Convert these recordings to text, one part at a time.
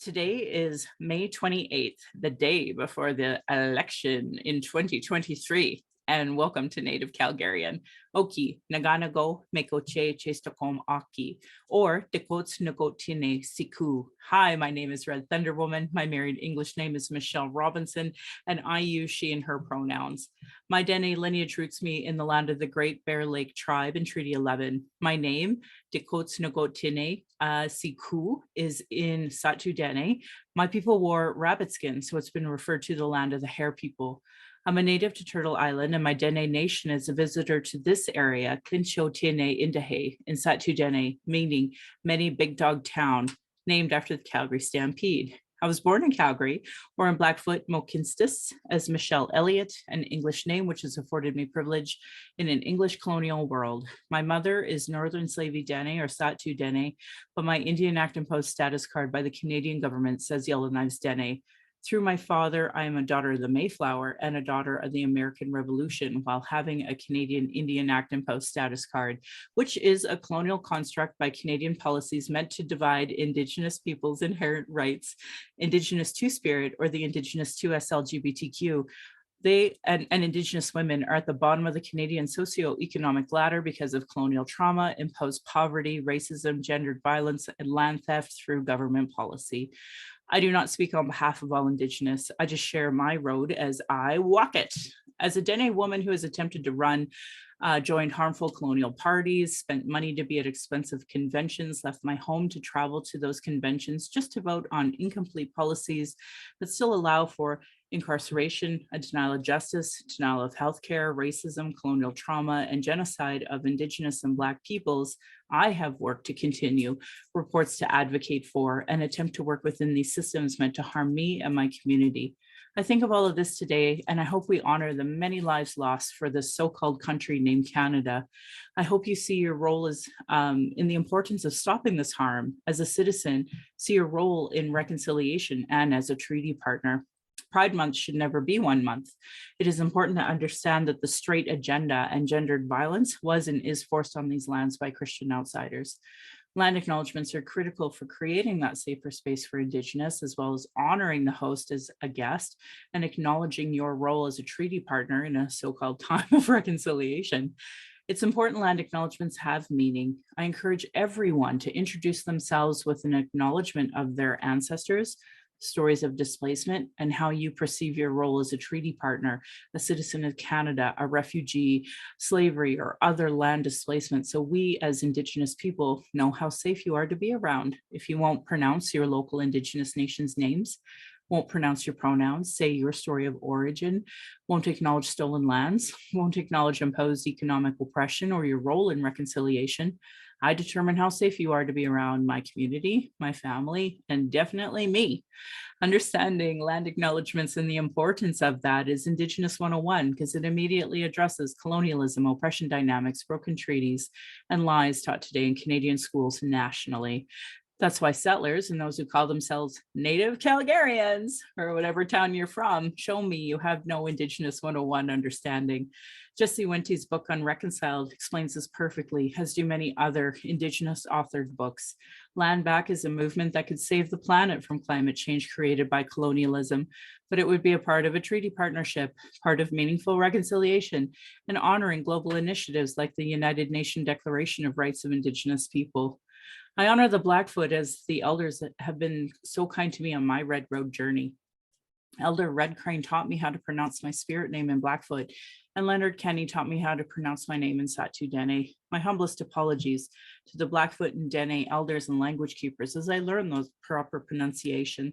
Today is May 28th, the day before the election in 2023. And welcome to Native Calgarian. Oki, Naganago, Mekoche, Chestakom Aki, or Dekots Nagotine Siku. Hi, my name is Red Thunder Woman. My married English name is Michelle Robinson, and I use she and her pronouns. My Dene lineage roots me in the land of the Great Bear Lake tribe in Treaty 11. My name, Dekots Nagotine Siku, is in Satu Dene. My people wore rabbit skin, so it's been referred to the land of the Hare people. I'm a native to Turtle Island, and my Dene Nation is a visitor to this area, Clincho Tine Indahe, in Satu Dene, meaning many big dog town, named after the Calgary Stampede. I was born in Calgary, or in Blackfoot, Mokinstis, as Michelle Elliott, an English name which has afforded me privilege in an English colonial world. My mother is Northern Slavey Dene or Satu Dene, but my Indian Act imposed status card by the Canadian government says Yellowknives Dene. Through my father, I am a daughter of the Mayflower and a daughter of the American Revolution while having a Canadian Indian Act imposed status card, which is a colonial construct by Canadian policies meant to divide Indigenous peoples' inherent rights, Indigenous Two-Spirit or the Indigenous 2S LGBTQ. They and Indigenous women are at the bottom of the Canadian socioeconomic ladder because of colonial trauma, imposed poverty, racism, gendered violence, and land theft through government policy. I do not speak on behalf of all Indigenous. I just share my road as I walk it. As a Dene woman who has attempted to run, joined harmful colonial parties, spent money to be at expensive conventions, left my home to travel to those conventions just to vote on incomplete policies that still allow for incarceration, a denial of justice, denial of healthcare, racism, colonial trauma, and genocide of Indigenous and Black peoples, I have worked to continue reports to advocate for and attempt to work within these systems meant to harm me and my community. I think of all of this today, and I hope we honor the many lives lost for this so-called country named Canada. I hope you see your role as in the importance of stopping this harm. As a citizen, see your role in reconciliation and as a treaty partner. Pride Month should never be 1 month. It is important to understand that the straight agenda and gendered violence was and is forced on these lands by Christian outsiders. Land acknowledgements are critical for creating that safer space for Indigenous, as well as honoring the host as a guest and acknowledging your role as a treaty partner in a so-called time of reconciliation. It's important land acknowledgements have meaning. I encourage everyone to introduce themselves with an acknowledgement of their ancestors, stories of displacement, and how you perceive your role as a treaty partner, a citizen of Canada, a refugee, slavery, or other land displacement. So we as Indigenous people know how safe you are to be around. If you won't pronounce your local Indigenous nations' names, won't pronounce your pronouns, say your story of origin, won't acknowledge stolen lands, won't acknowledge imposed economic oppression or your role in reconciliation, I determine how safe you are to be around my community, my family, and definitely me. Understanding land acknowledgements and the importance of that is Indigenous 101 because it immediately addresses colonialism, oppression dynamics, broken treaties, and lies taught today in Canadian schools nationally. That's why settlers and those who call themselves Native Calgarians or whatever town you're from, show me you have no Indigenous 101 understanding. Jesse Wente's book Unreconciled explains this perfectly, as do many other Indigenous authored books. Land back is a movement that could save the planet from climate change created by colonialism, but it would be a part of a treaty partnership, part of meaningful reconciliation, and honoring global initiatives like the United Nations Declaration of Rights of Indigenous People. I honor the Blackfoot as the elders that have been so kind to me on my Red Road journey. Elder Red Crane taught me how to pronounce my spirit name in Blackfoot, and Leonard Kenny taught me how to pronounce my name in Satu Dene. My humblest apologies to the Blackfoot and Dene elders and language keepers as I learn those proper pronunciation.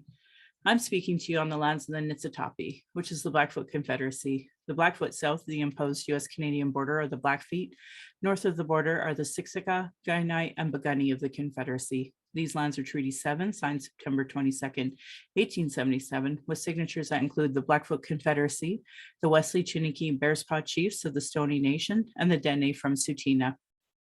I'm speaking to you on the lands of the Niitsitapi, which is the Blackfoot Confederacy. The Blackfoot south of the imposed US-Canadian border are the Blackfeet. North of the border are the Siksika, Kainai, and Bagani of the Confederacy. These lands are Treaty 7, signed September 22nd, 1877, with signatures that include the Blackfoot Confederacy, the Wesley Chiniki Bearspaw Chiefs of the Stoney Nation, and the Dene from Tsuut'ina.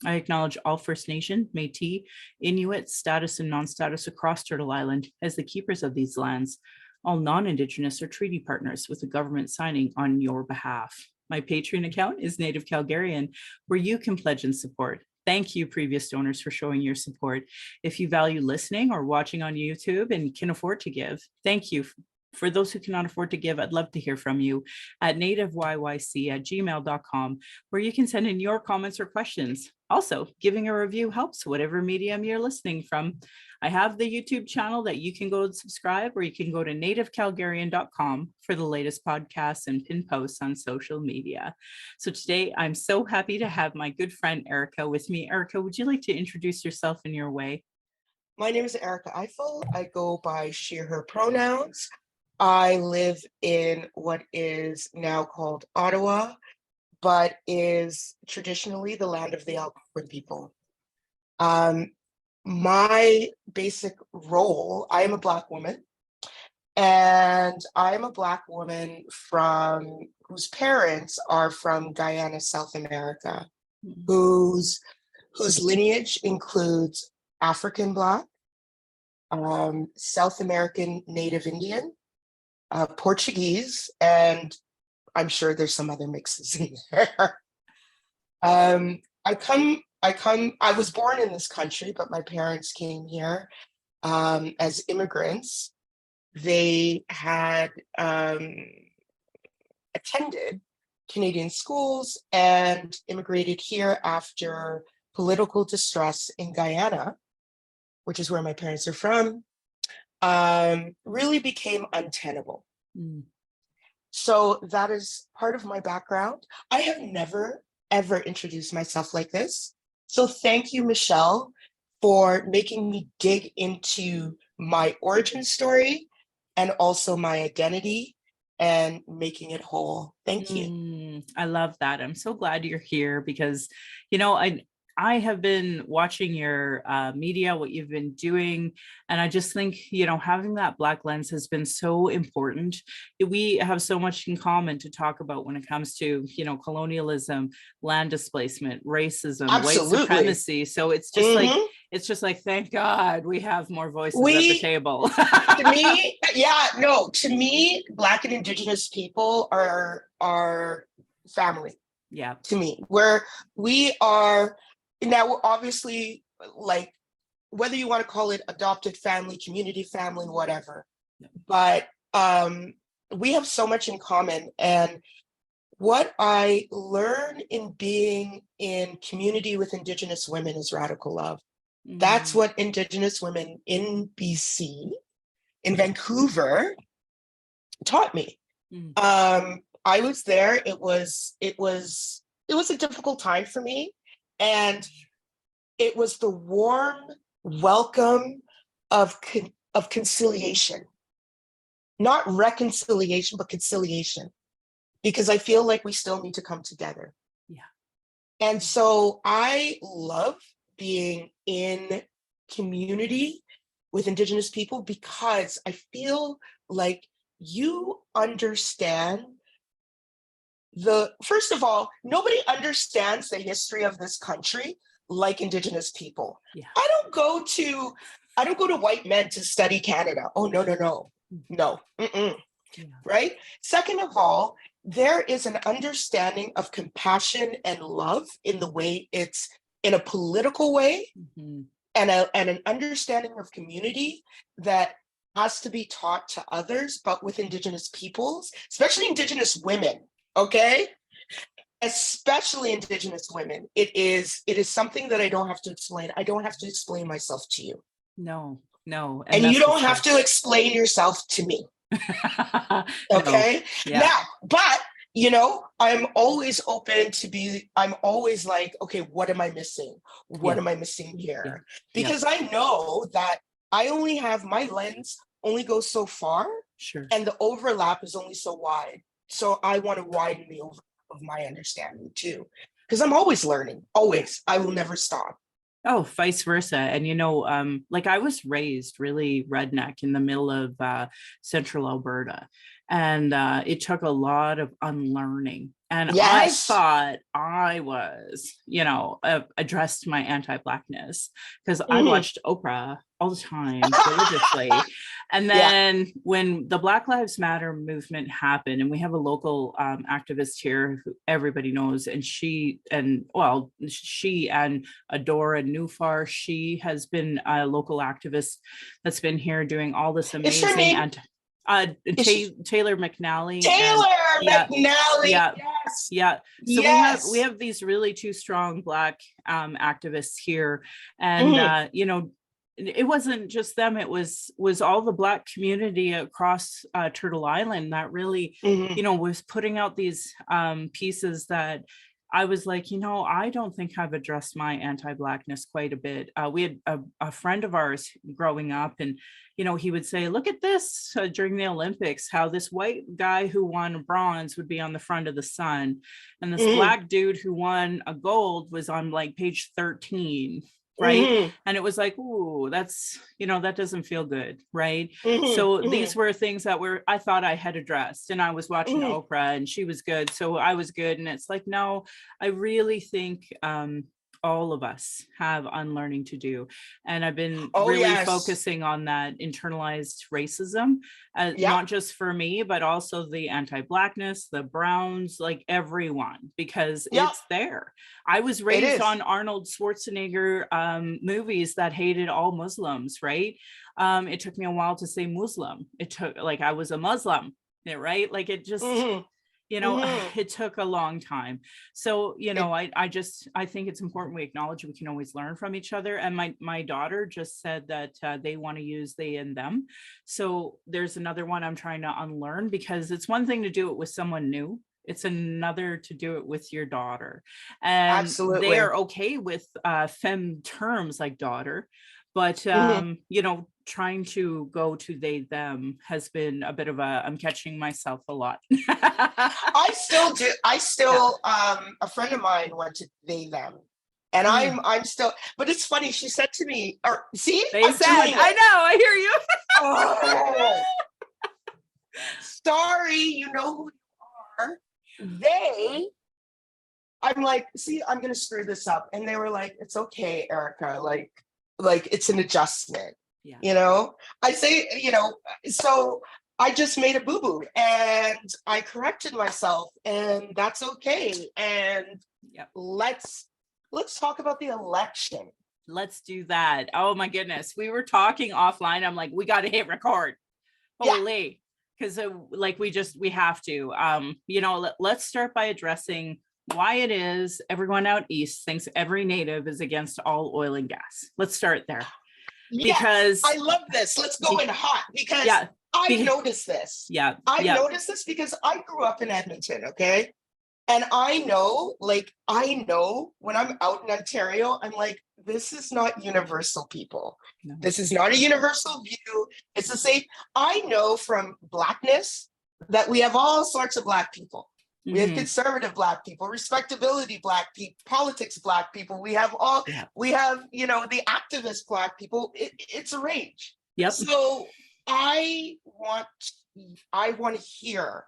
I acknowledge all First Nation, Métis, Inuit, status and non-status across Turtle Island as the keepers of these lands. All non-Indigenous are treaty partners with the government signing on your behalf. My Patreon account is Native Calgarian, where you can pledge and support. Thank you, previous donors, for showing your support. If you value listening or watching on YouTube and can afford to give, thank you. For those who cannot afford to give, I'd love to hear from you at nativeyyc@gmail.com, where you can send in your comments or questions. Also, giving a review helps, whatever medium you're listening from. I have the YouTube channel that you can go and subscribe, or you can go to nativecalgarian.com for the latest podcasts and pin posts on social media. So today, I'm so happy to have my good friend Erica with me. Erica, would you like to introduce yourself in your way? My name is Erica Ifill. I go by she, her pronouns. I live in what is now called Ottawa, but is traditionally the land of the Algonquin people. My basic role, I am a Black woman, and I am a Black woman whose parents are from Guyana, South America, whose lineage includes African Black, South American Native Indian, Portuguese, and I'm sure there's some other mixes in there. I was born in this country, but my parents came here as immigrants. They had attended Canadian schools and immigrated here after political distress in Guyana, which is where my parents are from, really became untenable. So that is part of my background. I have never, ever introduced myself like this. So thank you, Michelle, for making me dig into my origin story and also my identity and making it whole. Thank you. I love that. I'm so glad you're here because, I have been watching your media, what you've been doing, and I just think, having that Black lens has been so important. We have so much in common to talk about when it comes to, colonialism, land displacement, racism, Absolutely. white supremacy. So it's just like, thank God we have more voices at the table. To me, Black and Indigenous people are family. Yeah. To me, where we are now, obviously, like, whether you want to call it adopted family, community family, whatever, but we have so much in common. And what I learned in being in community with Indigenous women is radical love. That's what Indigenous women in BC, in Vancouver, taught me. I was there. It was a difficult time for me, and it was the warm welcome of conciliation, not reconciliation, but conciliation, because I feel like we still need to come together. Yeah. And so I love being in community with Indigenous people because I feel like you understand first of all, nobody understands the history of this country like Indigenous people. Yeah. I don't go to white men to study Canada. Oh, no. Yeah. Right? Second of all, there is an understanding of compassion and love in the way it's in a political way, and an understanding of community that has to be taught to others, but with Indigenous peoples, especially Indigenous women. Okay, especially Indigenous women. It is something that I don't have to explain. I don't have to explain myself to you. No. And you don't have to explain yourself to me. Okay. No. Yeah. Now, but I'm always open to I'm always like, okay, what am I missing? What am I missing here? Yeah. Because I know that my lens only goes so far. Sure. And the overlap is only so wide. So I want to widen the overlap of my understanding too, because I'm always learning. Always, I will never stop. Oh, vice versa. And, like I was raised really redneck in the middle of central Alberta. And it took a lot of unlearning. And yes. I thought I was, addressed my anti-Blackness because I watched Oprah all the time religiously. And Yeah. then when the Black Lives Matter movement happened, and we have a local activist here who everybody knows, and she and Adora Nufar, she has been a local activist that's been here doing all this Is her amazing, name and is she, Taylor McNally, and Taylor yeah, McNally? yeah, Yes. yeah. So we Yes. have these really two strong Black activists here, and Mhm. it wasn't just them, it was all the Black community across Turtle Island that really Mhm. was putting out these pieces that I was like, I don't think I've addressed my anti-Blackness quite a bit. We had a friend of ours growing up, and he would say, look at this during the Olympics, how this white guy who won bronze would be on the front of the sun, and this Mhm. Black dude who won a gold was on like page 13, right? Mhm. And it was like, ooh, that's that doesn't feel good, right? Mhm. So these Mhm. were things that I thought I had addressed, and I was watching Mhm. Oprah and she was good, so I was good. And it's like, no, I really think all of us have unlearning to do, and I've been Oh really yes. focusing on that internalized racism, Yep. not just for me, but also the anti-Blackness, the browns, like everyone, because Yep. it's there. I was It raised is. on Arnold Schwarzenegger movies that hated all Muslims, right? It took me a while to say Muslim. It took, like, I was a Muslim, yeah, right? Like, it just, Mhm. Mhm. it took a long time. So, It, I think it's important we acknowledge we can always learn from each other. And my daughter just said that they want to use they and them. So there's another one I'm trying to unlearn, because it's one thing to do it with someone new. It's another to do it with your daughter. And they absolutely. are okay with femme terms like daughter, but Mhm. trying to go to they them has been a bit of I'm catching myself a lot. I still do. I Yeah. still a friend of mine went to they them. And Mm. I'm still, but it's funny, she said to me, or see, They I'm said, doing I it. know, I hear you. Oh, sorry, you know who you are. They, I'm like, see, I'm gonna screw this up. And they were like, it's okay, Erica. Like it's an adjustment, Yeah. you know? I say, so I just made a boo-boo and I corrected myself, and that's okay. And Yep. let's talk about the election. Let's do that. Oh my goodness. We were talking offline. I'm like, we got to hit record. Yeah. Holy. Because like we have to. Let's start by addressing why it is everyone out east thinks every native is against all oil and gas. Let's start there. Yes, Because I love this. Let's go in hot because yeah, I've noticed this. yeah, I've yeah, noticed this because I grew up in Edmonton, okay? And I know, when I'm out in Ontario, I'm like, this is not universal, people. no. This is not a universal view. It's the same. I know from Blackness that we have all sorts of Black people. We have conservative Black people, respectability Black people, politics Black people. We have Yeah. the activist Black people. It's a range. Yep. So I want to hear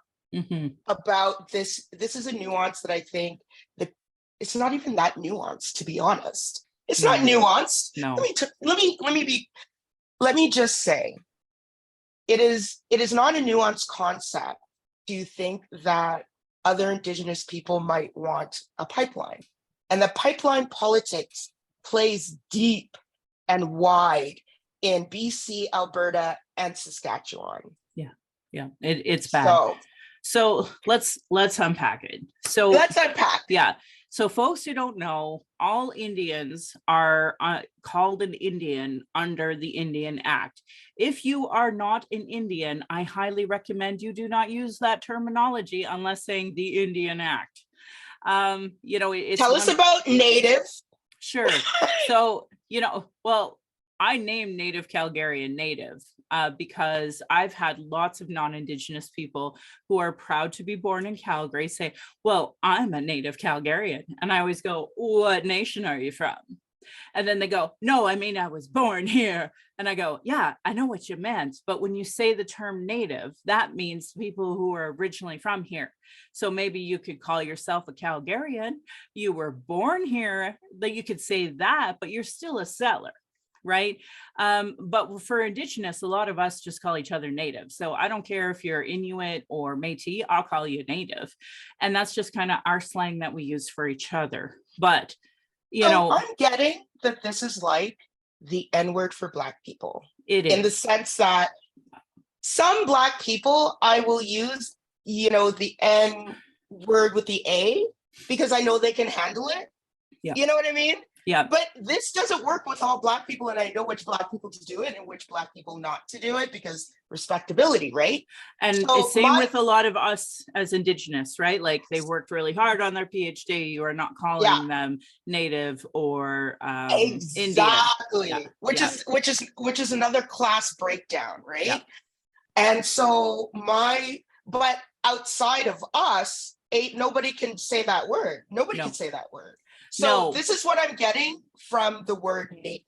about this. This is a nuance that I think that it's not even that nuanced, to be honest. It's not No. nuanced. No. Let me just say, it is not a nuanced concept. Do you think that other Indigenous people might want a pipeline? And the pipeline politics plays deep and wide in BC, Alberta, and Saskatchewan. Yeah. Yeah. It's bad. So let's unpack it. So let's unpack. Yeah. So folks who don't know, all Indians are called an Indian under the Indian Act. If you are not an Indian, I highly recommend you do not use that terminology unless saying the Indian Act. Tell us about Native. Sure. So, well, I named Native Calgarian Native because I've had lots of non-Indigenous people who are proud to be born in Calgary say, well, I'm a Native Calgarian. And I always go, what nation are you from? And then they go, no, I mean, I was born here. And I go, yeah, I know what you meant. But when you say the term Native, that means people who are originally from here. So maybe you could call yourself a Calgarian. You were born here, that you could say that, but you're still a settler. right? But for Indigenous, a lot of us just call each other Native. So I don't care if you're Inuit or Métis, I'll call you Native. And that's just kind of our slang that we use for each other. But, you So know, I'm getting that this is like the N word for Black people, it in the is. sense that some Black people, I will use, the N word with the A because I know they can handle it. Yeah. You know what I mean? Yeah. But this doesn't work with all Black people, and I know which Black people to do it and which Black people not to do it, because respectability, right? And So it's same with a lot of us as Indigenous, right? Like they worked really hard on their PhD. You are not yeah, calling them Native or Indian. Yeah. exactly, which Yeah. is another class breakdown, Yeah. right? And so but outside of us, nobody can say that word. Nobody can No. say that word. So No. this is what I'm getting from the word Native.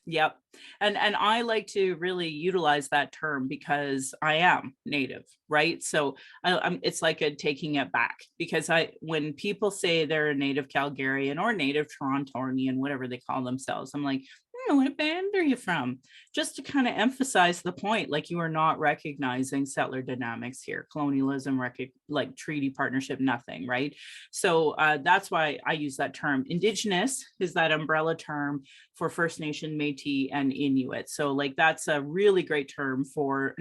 Yep. And I like to really utilize that term because I am Native, right? So it's like taking it back, because when people say they're a Native Calgarian or Native Torontonian, whatever they call themselves, I'm like, what band are you from? Just to kind of emphasize the point, like you are not recognizing settler dynamics here, colonialism, like treaty partnership, nothing, right? So that's why I use that term. Indigenous is that umbrella term for First Nation, Métis, and Inuit. So like that's a really great term for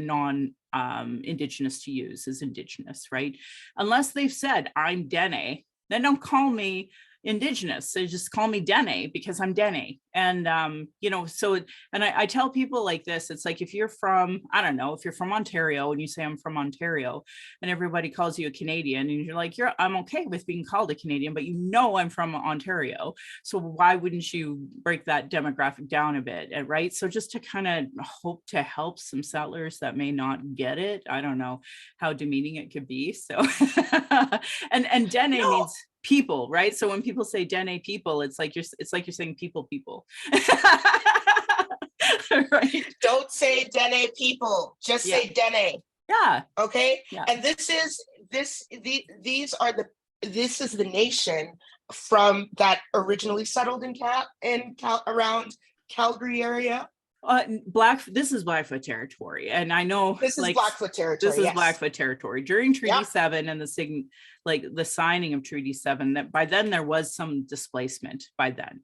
Indigenous to use, is Indigenous, right? Unless they've said I'm Dene, then don't call me Indigenous. They just call me Dene because I'm Dene. And I tell people like this, it's like if you're from, I don't know, if you're from Ontario and you say I'm from Ontario and everybody calls you a Canadian and you're like, I'm okay with being called a Canadian, but I'm from Ontario. So why wouldn't you break that demographic down a bit, right? So just to kind of hope to help some settlers that may not get it. I don't know how demeaning it could be. So and Dene means people, right? So when people say Dene people, it's like you're saying people. Right? Don't say Dene people, just say Dene. Yeah. Okay. Yeah. And this is the nation from that originally settled around Calgary area. This is Blackfoot territory, and I know This is Blackfoot territory. This is yes. Blackfoot territory during Treaty 7 and the signing of Treaty 7. That by then there was some displacement by then,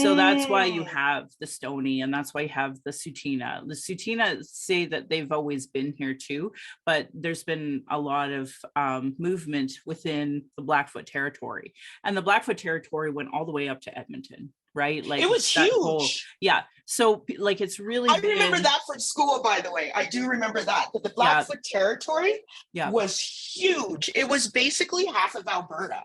so that's why you have the Stoney, and that's why you have the Tsuut'ina. The Tsuut'ina say that they've always been here too, but there's been a lot of movement within the Blackfoot territory, and the Blackfoot territory went all the way up to Edmonton. Right, like it was huge. So like it's really. I remember that from school, by the way. I do remember that the Blackfoot territory was huge. It was basically half of Alberta,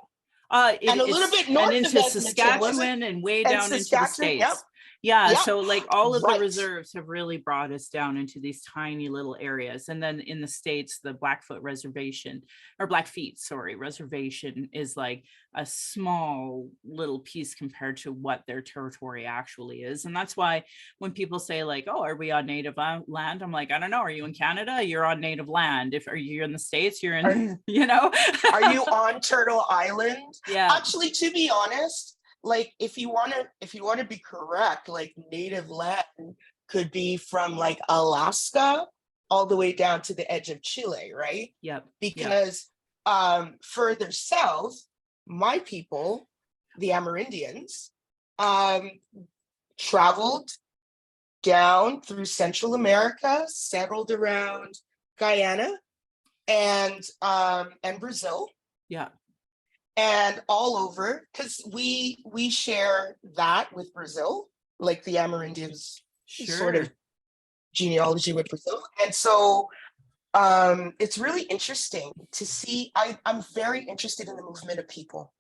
and a little bit north and into of Saskatchewan and way down into the States. Yep. Yeah, so like all of the reserves have really brought us down into these tiny little areas. And then in the States, the Blackfoot Reservation, or Blackfeet, sorry, reservation is like a small little piece compared to what their territory actually is. And that's why when people say like, oh, are we on Native land? I'm like, I don't know. Are you in Canada? You're on Native land. Are you in the States? You're in, Are you on Turtle Island? Yeah. Actually, to be honest, like if you want to be correct, like Native land could be from like Alaska all the way down to the edge of Chile, right? Yep. Because further south, my people, the Amerindians, traveled down through Central America, settled around Guyana and Brazil. Yeah. And all over, because we share that with Brazil, like the Amerindians sort of genealogy with Brazil. And so it's really interesting to see. I'm very interested in the movement of people.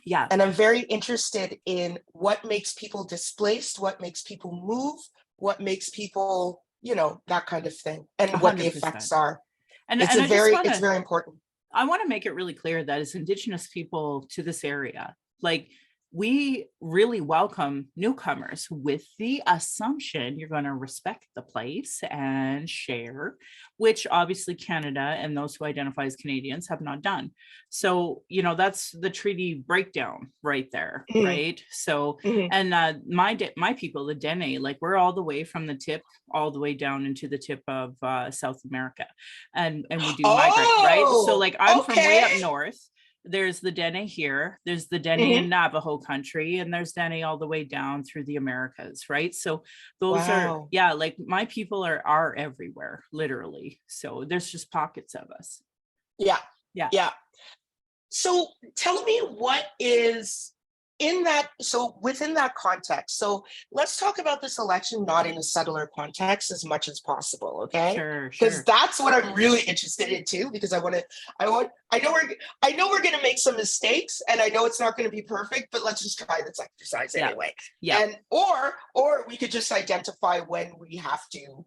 Yeah. And I'm very interested in what makes people displaced, what makes people move, what makes people, that kind of thing, and 100%. What the effects are. And it's very important. I want to make it really clear that as Indigenous people to this area, like we really welcome newcomers with the assumption you're going to respect the place and share, which obviously Canada and those who identify as Canadians have not done. So, that's the treaty breakdown right there, Mhm, right? So, mhm. and my people, the Dene, like we're all the way from the tip all the way down into the tip of South America, and we do migrate, right? So, Oh, like I'm from way okay. up north. There's the Dene here, there's the Dene Mhm. in Navajo country, and there's Dene all the way down through the Americas, right? So those are, Wow. yeah, like my people are everywhere, literally. So there's just pockets of us. Yeah. Yeah, Yeah. So tell me what is in that, so within that context. So let's talk about this election not in a settler context as much as possible, okay? sure, Because sure. that's what I'm really interested in too, because I know we're gonna make some mistakes and I know it's not gonna be perfect, but let's just try this exercise Yeah, anyway. yeah, And or we could just identify when we have to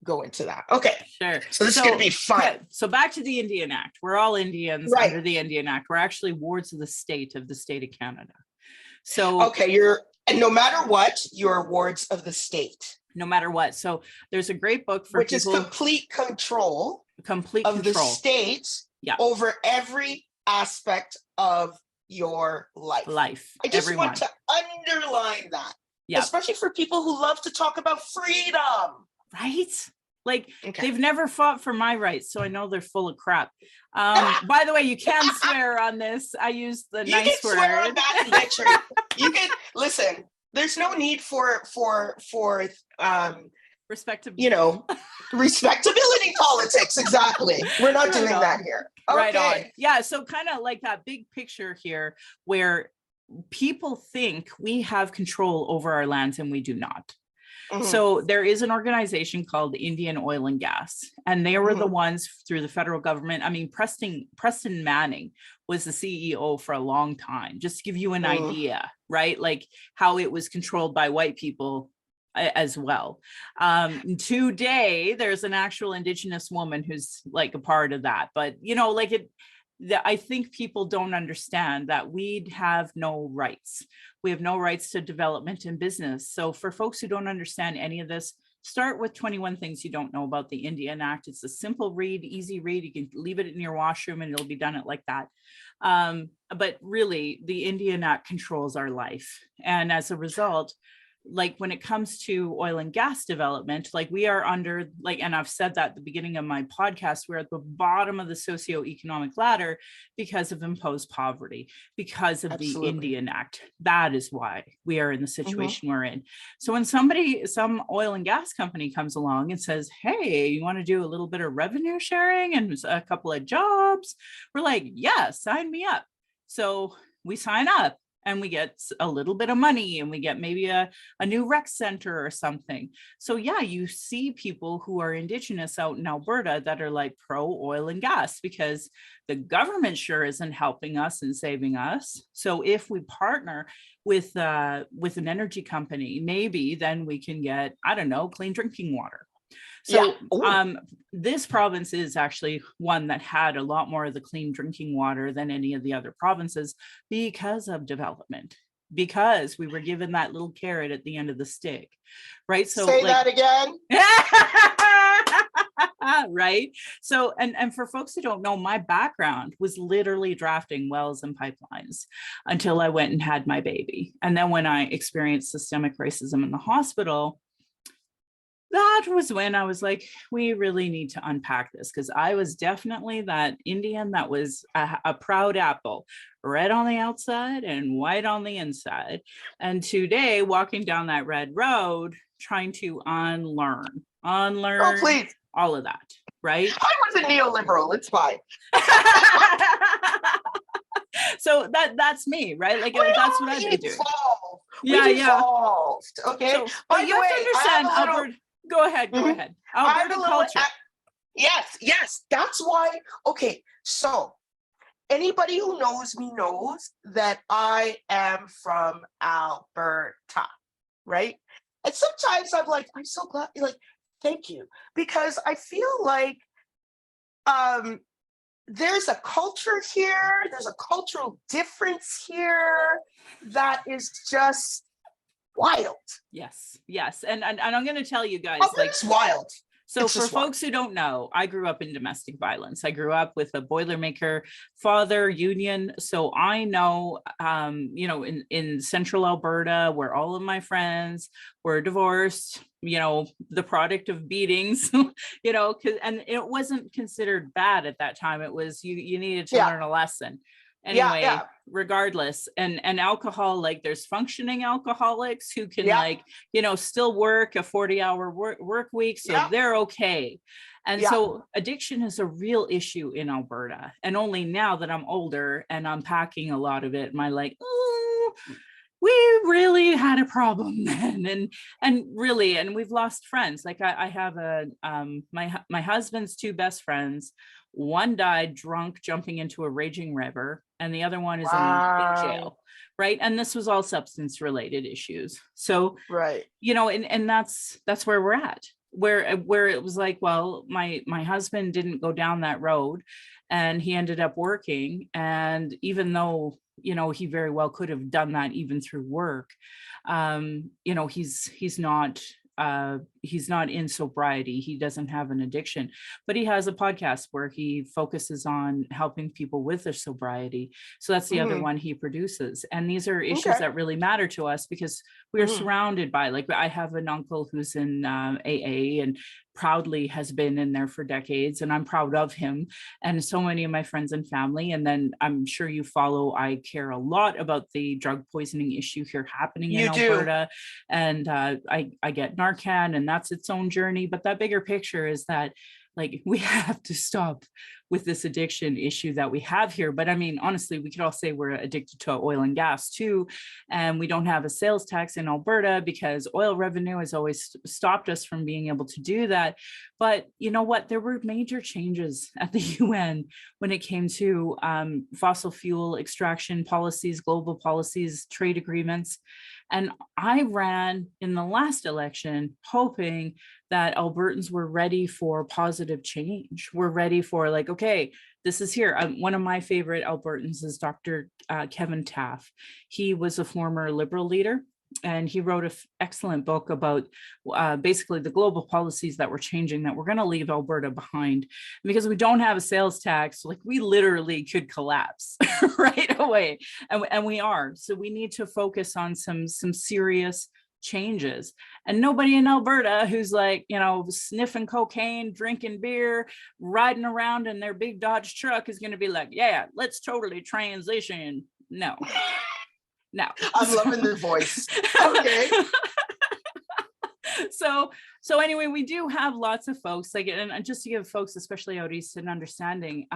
go into that. Okay. sure. So this is gonna So be fun. okay, so back to the Indian Act. We're all Indians Right. under the Indian Act. We're actually wards of the state of Canada. So Okay, and no matter what, you're wards of the state, no matter what. So there's a great book for which is people, complete control complete of the control. state Yeah, over every aspect of your life. life, I just want everyone. to underline that, Yeah, especially for people who love to talk about freedom. right? Like Okay. they've never fought for my rights, so I know they're full of crap. By the way, you can swear on this. I use the You can nice swear on word. that and victory. You can listen. There's no need for Respectable. you know, respectability politics. Exactly. We're not Right doing that on. here. Right on. Okay. Yeah. So kind of like that big picture here where people think we have control over our lands and we do not. Mhm, So there is an organization called Indian Oil and Gas, and they were the mhm, ones through the federal government. I mean, Preston Manning was the CEO for a long time, just to give you an mm. idea, right? Like how it was controlled by white people as well. Today, there's an actual Indigenous woman who's like a part of that, but like I think people don't understand that we have no rights. We have no rights to development and business. So for folks who don't understand any of this, start with 21 things you don't know about the Indian Act. It's a simple read, easy read. You can leave it in your washroom and it'll be done it like that. But really, the Indian Act controls our life. And as a result, like when it comes to oil and gas development, like we are under, like, and I've said that at the beginning of my podcast, we're at the bottom of the socioeconomic ladder because of imposed poverty, because of the Absolutely. Indian Act. That is why we are in the Mhm. situation we're in. So when some oil and gas company comes along and says, hey, you want to do a little bit of revenue sharing and a couple of jobs, we're like, yeah, sign me up. So we sign up and we get a little bit of money and we get maybe a new rec center or something. So yeah, you see people who are Indigenous out in Alberta that are like pro oil and gas because the government sure isn't helping us and saving us. So if we partner with an energy company, maybe then we can get, I don't know, clean drinking water. Yeah. So Ooh. this province is actually one that had a lot more of the clean drinking water than any of the other provinces because of development, because we were given that little carrot at the end of the stick, right? So Say like that again. right. So and for folks who don't know, my background was literally drafting wells and pipelines until I went and had my baby. And then when I experienced systemic racism in the hospital, that was when I was like, we really need to unpack this, because I was definitely that Indian that was a proud apple, red on the outside and white on the inside. And today, walking down that red road, trying to unlearn Oh, please. all of that, right? I was a neoliberal. It's fine. So that's me, right? Like We that's what all I've been doing. evolved. Yeah, We've yeah. evolved. Okay. So, but By you the have to way, I have understand, a little. Alberta. Go ahead, go Mhm. ahead. I have a Alberta little. culture. Yes, yes. That's why. Okay. So anybody who knows me knows that I am from Alberta, right? And sometimes I'm like, I'm so glad, like, thank you, because I feel like um there's a culture here, there's a cultural difference here that is just wild. Yes, yes. And I'm going to tell you guys, like, Alberta's wild. so It's for just wild. folks who don't know, I grew up in domestic violence. I grew up with a Boilermaker father union. So I know, you know, in central Alberta, where all of my friends were divorced, you know, the product of beatings, you know, and it wasn't considered bad at that time. It was, you needed to Yeah, learn a lesson. yeah, Anyway, yeah, regardless, and alcohol, like there's functioning alcoholics who can, yeah, like, you know, still work a 40-hour work week, so yeah, they're okay. And yeah. so addiction is a real issue in Alberta. And only now that I'm older and unpacking a lot of it, am I like, oh, we really had a problem then. And really, and we've lost friends. Like I have my husband's two best friends. One died drunk jumping into a raging river, and the other one is in Wow. jail. Right. And this was all substance related issues. So, Right. you know, and that's where we're at, where it was like, well, my husband didn't go down that road, and he ended up working. And even though, you know, he very well could have done that even through work, you know, he's not in sobriety. He doesn't have an addiction, but he has a podcast where he focuses on helping people with their sobriety. So that's the other Hmm. one he produces. And these are issues Okay. that really matter to us, because we are Hmm. surrounded by, like, I have an uncle who's in AA and proudly has been in there for decades, and I'm proud of him, and so many of my friends and family. And then I'm sure you follow, I care a lot about the drug poisoning issue here happening in You do. Alberta. And I get Narcan, and that's its own journey. But that bigger picture is that, like, we have to stop with this addiction issue that we have here. But I mean, honestly, we could all say we're addicted to oil and gas too. And we don't have a sales tax in Alberta because oil revenue has always stopped us from being able to do that. But you know what? There were major changes at the UN when it came to fossil fuel extraction policies, global policies, trade agreements. And I ran in the last election hoping that Albertans were ready for positive change. We're ready for, like, okay, this is here. One of my favorite Albertans is Dr. Kevin Taff. He was a former Liberal leader, and he wrote an excellent book about basically the global policies that were changing, that we're going to leave Alberta behind. Because we don't have a sales tax, like, we literally could collapse right away, and we are. So we need to focus on some serious changes. And nobody in Alberta who's, like, you know, sniffing cocaine, drinking beer, riding around in their big Dodge truck is going to be like, yeah, let's totally transition. No. I'm loving the voice. Okay. So anyway, we do have lots of folks, like, and just to give folks, especially out east, an understanding,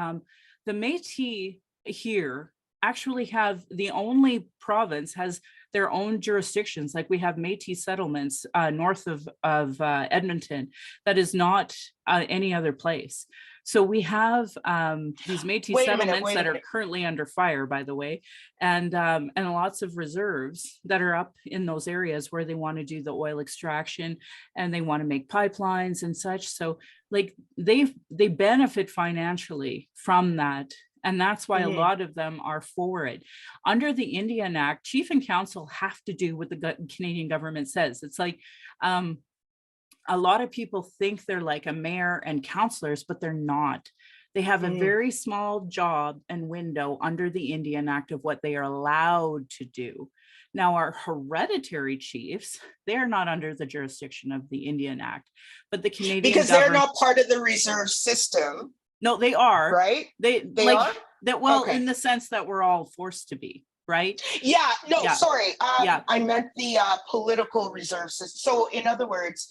the Métis here actually have, the only province has their own jurisdictions. Like, we have Métis settlements north of Edmonton that is not any other place. So we have these Métis settlements that are currently under fire, by the way, and lots of reserves that are up in those areas where they want to do the oil extraction, and they want to make pipelines and such. So, like, they benefit financially from that. And that's why a lot of them are for it. Under the Indian Act, chief and council have to do what the Canadian government says. It's like, a lot of people think they're like a mayor and councillors, but they're not. They have a very small job and window under the Indian Act of what they are allowed to do. Now, our hereditary chiefs, they're not under the jurisdiction of the Indian Act, but the Canadian because government, they're not part of the reserve system. no, they are. Right? They like are? That, well, okay. in the sense that we're all forced to be, right? Yeah, no, Yeah. sorry. Yeah. I meant the political reserve system. So in other words,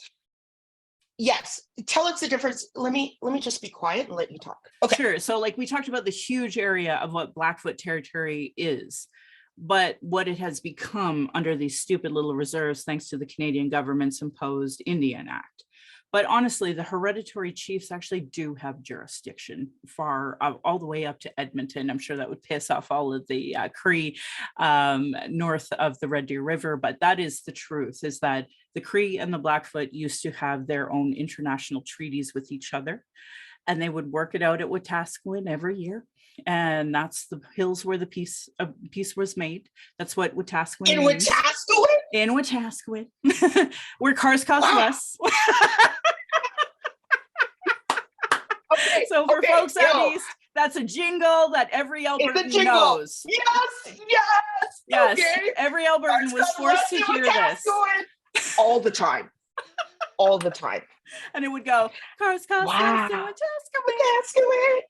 yes, tell us the difference. Let me just be quiet and let you talk. Okay. Sure. So, like, we talked about the huge area of what Blackfoot territory is, but what it has become under these stupid little reserves, thanks to the Canadian government's imposed Indian Act. But honestly, the hereditary chiefs actually do have jurisdiction far all the way up to Edmonton. I'm sure that would piss off all of the Cree north of the Red Deer River, but that is the truth, is that the Cree and the Blackfoot used to have their own international treaties with each other, and they would work it out at Wetaskiwin every year. And that's the hills where the peace was made. That's what Wetaskiwin In means. Wetaskiwin? In Wetaskiwin, where cars cost less. Okay, so for folks out east, that's a jingle that every Albertan knows. Yes. Okay. Every Albertan was forced to hear this all the time. All the time. And it would go, cars cost less in Wetaskiwin.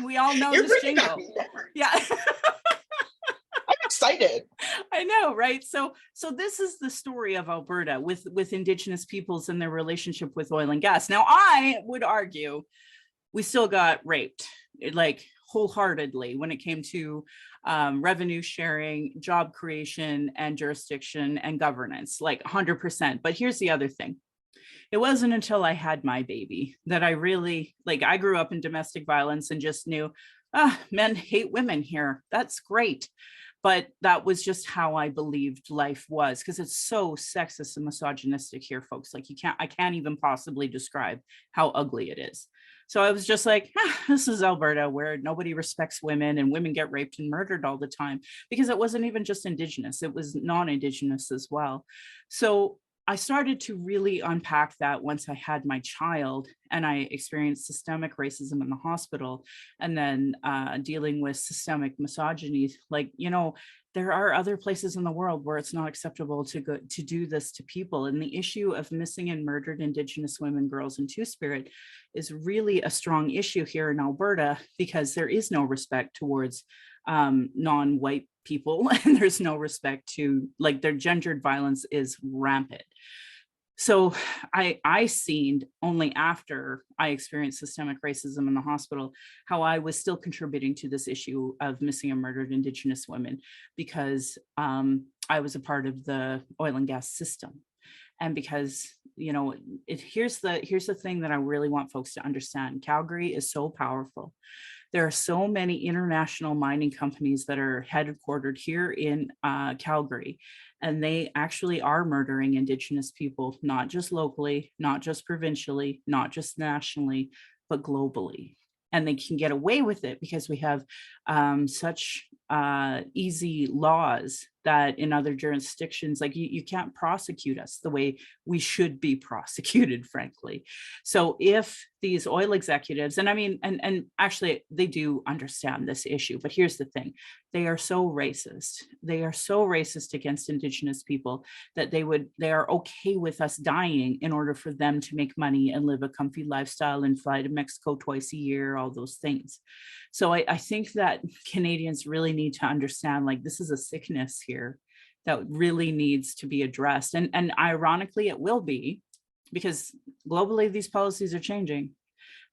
We all know this jingle. Yeah. I'm excited. I know, right? So this is the story of Alberta with Indigenous peoples and their relationship with oil and gas. Now, I would argue we still got raped, like wholeheartedly, when it came to revenue sharing, job creation, and jurisdiction and governance, like 100%. But here's the other thing. It wasn't until I had my baby that I really, I grew up in domestic violence and just knew, men hate women here. That's great. But that was just how I believed life was, because it's so sexist and misogynistic here, folks. I can't even possibly describe how ugly it is. So I was just like, this is Alberta, where nobody respects women and women get raped and murdered all the time, because it wasn't even just Indigenous, it was non-Indigenous as well. So I started to really unpack that once I had my child, and I experienced systemic racism in the hospital, and then dealing with systemic misogyny. There are other places in the world where it's not acceptable to do this to people. And the issue of missing and murdered Indigenous women, girls, and Two-Spirit is really a strong issue here in Alberta, because there is no respect towards non-white people, and there's no respect to, their gendered violence is rampant. So I seen only after I experienced systemic racism in the hospital how I was still contributing to this issue of missing and murdered Indigenous women, because I was a part of the oil and gas system. And because, here's the thing that I really want folks to understand. Calgary is so powerful. There are so many international mining companies that are headquartered here in Calgary, and they actually are murdering Indigenous people, not just locally, not just provincially, not just nationally, but globally. And they can get away with it because we have such easy laws that in other jurisdictions, you can't prosecute us the way we should be prosecuted, frankly. So if these oil executives, and I mean, and actually they do understand this issue, but here's the thing, they are so racist. They are so racist against Indigenous people that they are okay with us dying in order for them to make money and live a comfy lifestyle and fly to Mexico twice a year, all those things. So I think that Canadians really need to understand, this is a sickness here that really needs to be addressed. And ironically, it will be, because globally these policies are changing.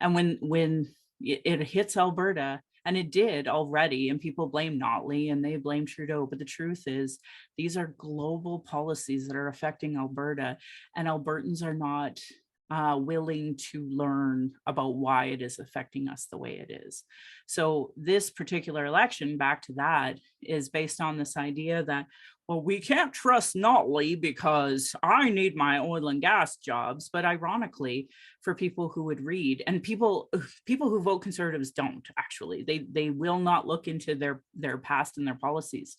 And when it hits Alberta, and it did already, and people blame Notley and they blame Trudeau, but the truth is these are global policies that are affecting Alberta, and Albertans are not willing to learn about why it is affecting us the way it is. So this particular election, back to that, is based on this idea that, well, we can't trust Notley because I need my oil and gas jobs. But ironically, for people who would read, and people who vote Conservatives don't actually, they will not look into their past and their policies.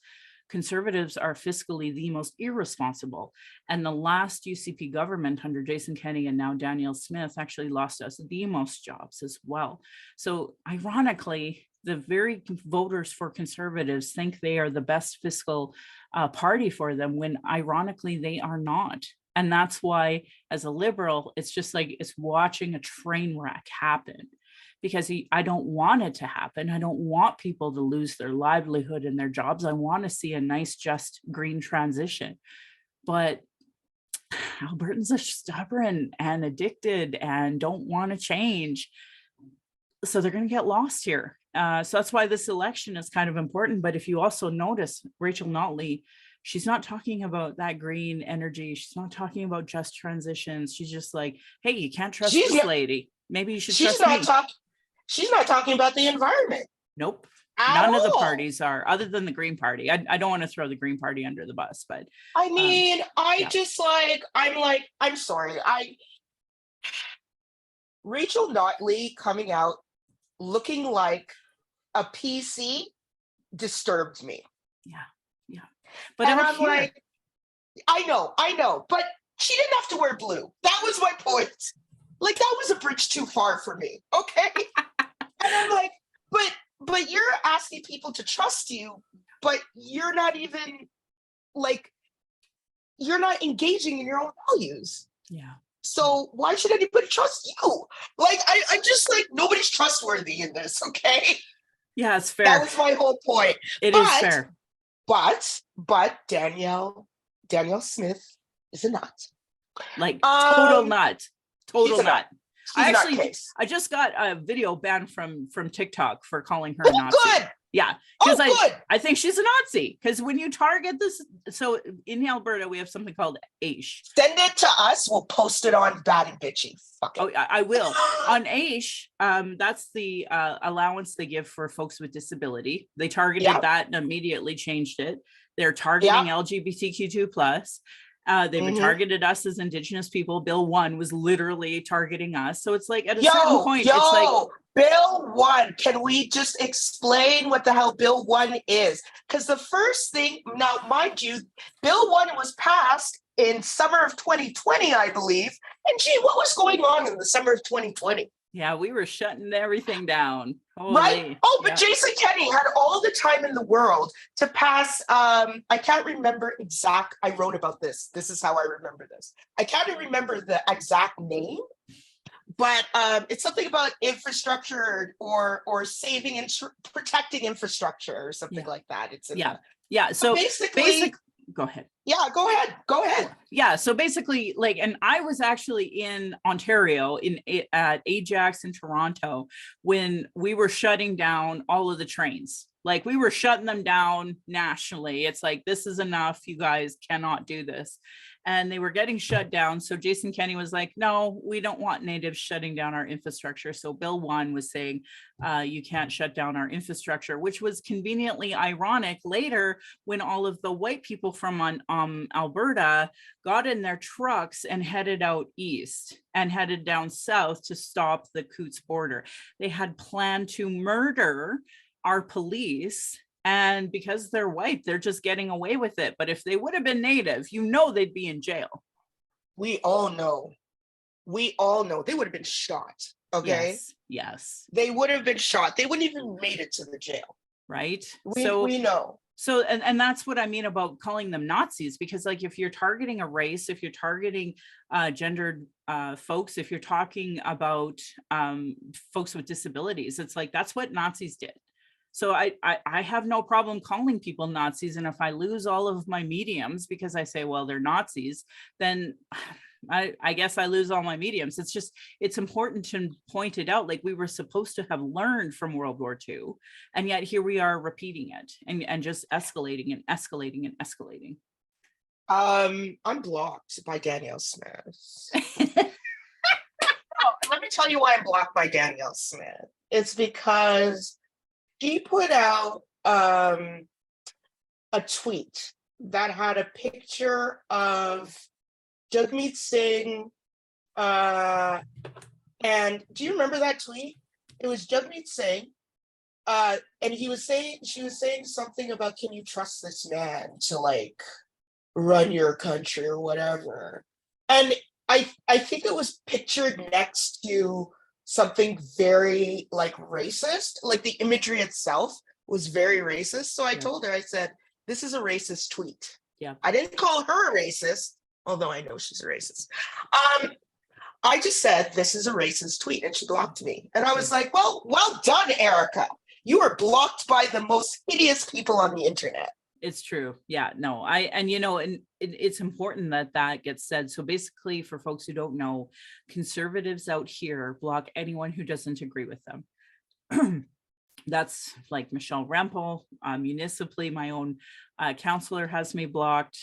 Conservatives are fiscally the most irresponsible. And the last UCP government under Jason Kenney and now Danielle Smith actually lost us the most jobs as well. So ironically, the very voters for Conservatives think they are the best fiscal party for them, when ironically they are not. And that's why, as a Liberal, it's just it's watching a train wreck happen. Because I don't want it to happen. I don't want people to lose their livelihood and their jobs. I want to see a nice, just green transition. But Albertans are stubborn and addicted and don't want to change. So they're going to get lost here. So that's why this election is kind of important. But if you also notice, Rachel Notley she's not talking about that green energy. She's not talking about just transitions. She's just like, hey, you can't trust She's this not, lady. Maybe you should she's trust not me. talking, she's not talking about the environment Nope. at None of the all. parties are, other than the Green Party. I don't want to throw the Green Party under the bus, but I mean, yeah. I'm sorry. Rachel Notley coming out looking like a PC disturbed me. Yeah. But And out I'm here, like, I know, but she didn't have to wear blue. That was my point. Like, that was a bridge too far for me. Okay. And I'm like, but you're asking people to trust you, but you're not even like, you're not engaging in your own values. yeah. So why should anybody trust you? Like, I'm just like, nobody's trustworthy in this, okay? Yeah, it's That fair. was my whole point. It is fair. But Danielle Smith is a nut. Like total Um, nut. she's Total a nut. nut. She's I a actually, nutcase. I just got a video banned from TikTok for calling her a Oh, Nazi. good. Yeah, Oh, because good. I think she's a Nazi. Because when you target this, so in Alberta we have something called AISH. Send it to us. We'll post it on Bad and Bitchy. Fuck it. Oh, I will. On AISH, that's the allowance they give for folks with disability. They targeted Yeah. that and immediately changed it. They're targeting LGBTQ2 plus. They've targeted us as Indigenous people. Bill 1 was literally targeting us. So it's like at a certain point, it's like, Bill 1. Can we just explain what the hell Bill 1 is? Because the first thing, now, mind you, Bill 1 was passed in summer of 2020, I believe. And gee, what was going on in the summer of 2020? yeah, we were shutting everything down. Holy, right? Oh, but yeah. Jason Kenney had all the time in the world to pass. I can't remember I wrote about this. This is how I remember this. I can't remember the exact name, but it's something about infrastructure or saving and protecting infrastructure or something like that. It's yeah. So basically, go ahead. Yeah, go ahead. Yeah, so basically, like, and I was actually in Ontario at Ajax in Toronto when we were shutting down all of the trains. Like, we were shutting them down nationally. It's like, this is enough. You guys cannot do this. And they were getting shut down. So Jason Kenney was like, no, we don't want natives shutting down our infrastructure. So Bill 1 was saying, you can't shut down our infrastructure, which was conveniently ironic later when all of the white people from Alberta got in their trucks and headed out east and headed down south to stop the Coutts border. They had planned to murder our police. And because they're white, they're just getting away with it. But if they would have been native, they'd be in jail. We all know. They would have been shot. Okay. Yes. They would have been shot. They wouldn't even made it to the jail. Right. We know. So, and that's what I mean about calling them Nazis, because like, if you're targeting a race, if you're targeting gendered folks, if you're talking about folks with disabilities, it's like, that's what Nazis did. So I have no problem calling people Nazis. And if I lose all of my mediums because I say, well, they're Nazis, then I guess I lose all my mediums. It's important to point it out. Like, we were supposed to have learned from World War II. And yet here we are repeating it and just escalating and escalating and escalating. I'm blocked by Danielle Smith. Let me tell you why I'm blocked by Danielle Smith. It's because she put out a tweet that had a picture of Jagmeet Singh. And do you remember that tweet? It was Jagmeet Singh. And she was saying something about, can you trust this man to like run your country or whatever? And I think it was pictured next to something very like racist, like the imagery itself was very racist. So I told her, I said, this is a racist tweet. Yeah. I didn't call her a racist, although I know she's a racist. I just said, this is a racist tweet, and she blocked me. And I was like, well done, Erica. You are blocked by the most hideous people on the internet. It's true. Yeah, no, and it's important that gets said. So basically, for folks who don't know, conservatives out here block anyone who doesn't agree with them. That's like Michelle Rempel, municipally, my own counselor has me blocked.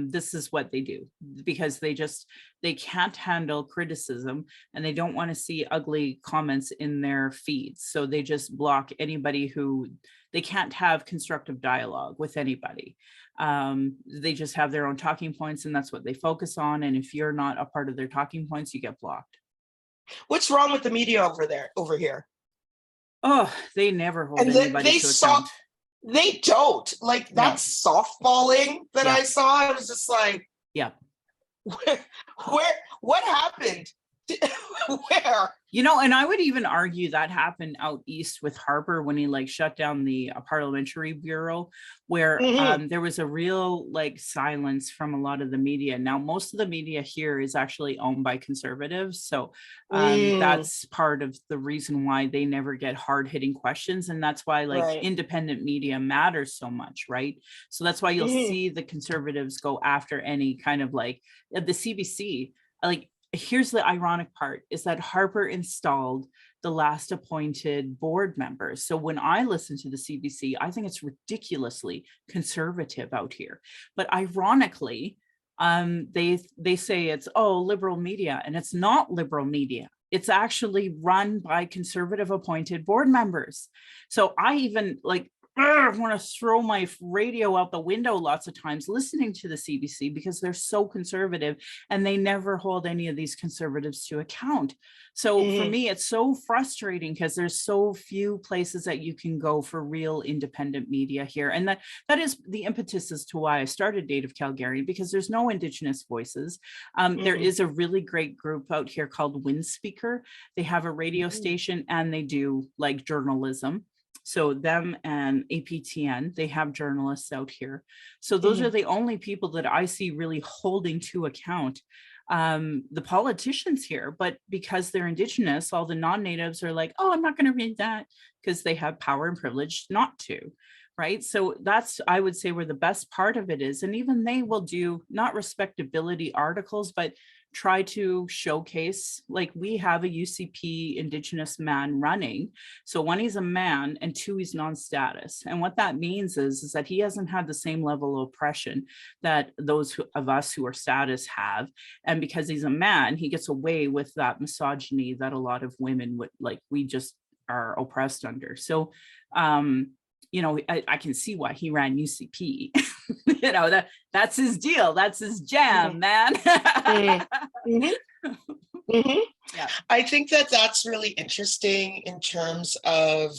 This is what they do because they can't handle criticism and they don't want to see ugly comments in their feeds. So they just block anybody who they can't have constructive dialogue with anybody. They just have their own talking points and that's what they focus on. And if you're not a part of their talking points, you get blocked. What's wrong with the media over here? Oh, they never hold And anybody they to saw, account. they don't like that No. softballing that Yeah. I saw. I was just like, Yeah. where what happened? Where? And I would even argue that happened out east with Harper when he like shut down the parliamentary bureau, where Mhm. there was a real like silence from a lot of the media. Now, most of the media here is actually owned by conservatives. So Mm, that's part of the reason why they never get hard hitting questions. And that's why like right. independent media matters so much, right? So that's why you'll Mhm. see the conservatives go after any kind of like the CBC, like here's the ironic part is that Harper installed the last appointed board members. So when I listen to the CBC, I think it's ridiculously conservative out here. But ironically, they say it's liberal media, and it's not liberal media. It's actually run by conservative appointed board members. So I even like want to throw my radio out the window lots of times listening to the CBC because they're so conservative and they never hold any of these conservatives to account. So for Mhm. me, it's so frustrating because there's so few places that you can go for real independent media here. And that is the impetus as to why I started Native Calgarian, because there's no Indigenous voices. There Mhm. is a really great group out here called Wind Speaker. They have a radio Mhm. station and they do like journalism. So them and APTN, they have journalists out here. So those are Mhm. the only people that I see really holding to account the politicians here. But because they're Indigenous, all the non-natives are like, oh, I'm not going to read that because they have power and privilege not to. Right. So that's, I would say, where the best part of it is. And even they will do not respectability articles, but try to showcase, like we have a UCP Indigenous man running. So one, he's a man, and two, he's non-status. And what that means is that he hasn't had the same level of oppression that those of us who are status have. And because he's a man, he gets away with that misogyny that a lot of women would like, we just are oppressed under. So I can see why he ran UCP. That's his deal. That's his jam, Mhm. man. Mhm. Mhm. Mhm. Yeah. I think that that's really interesting in terms of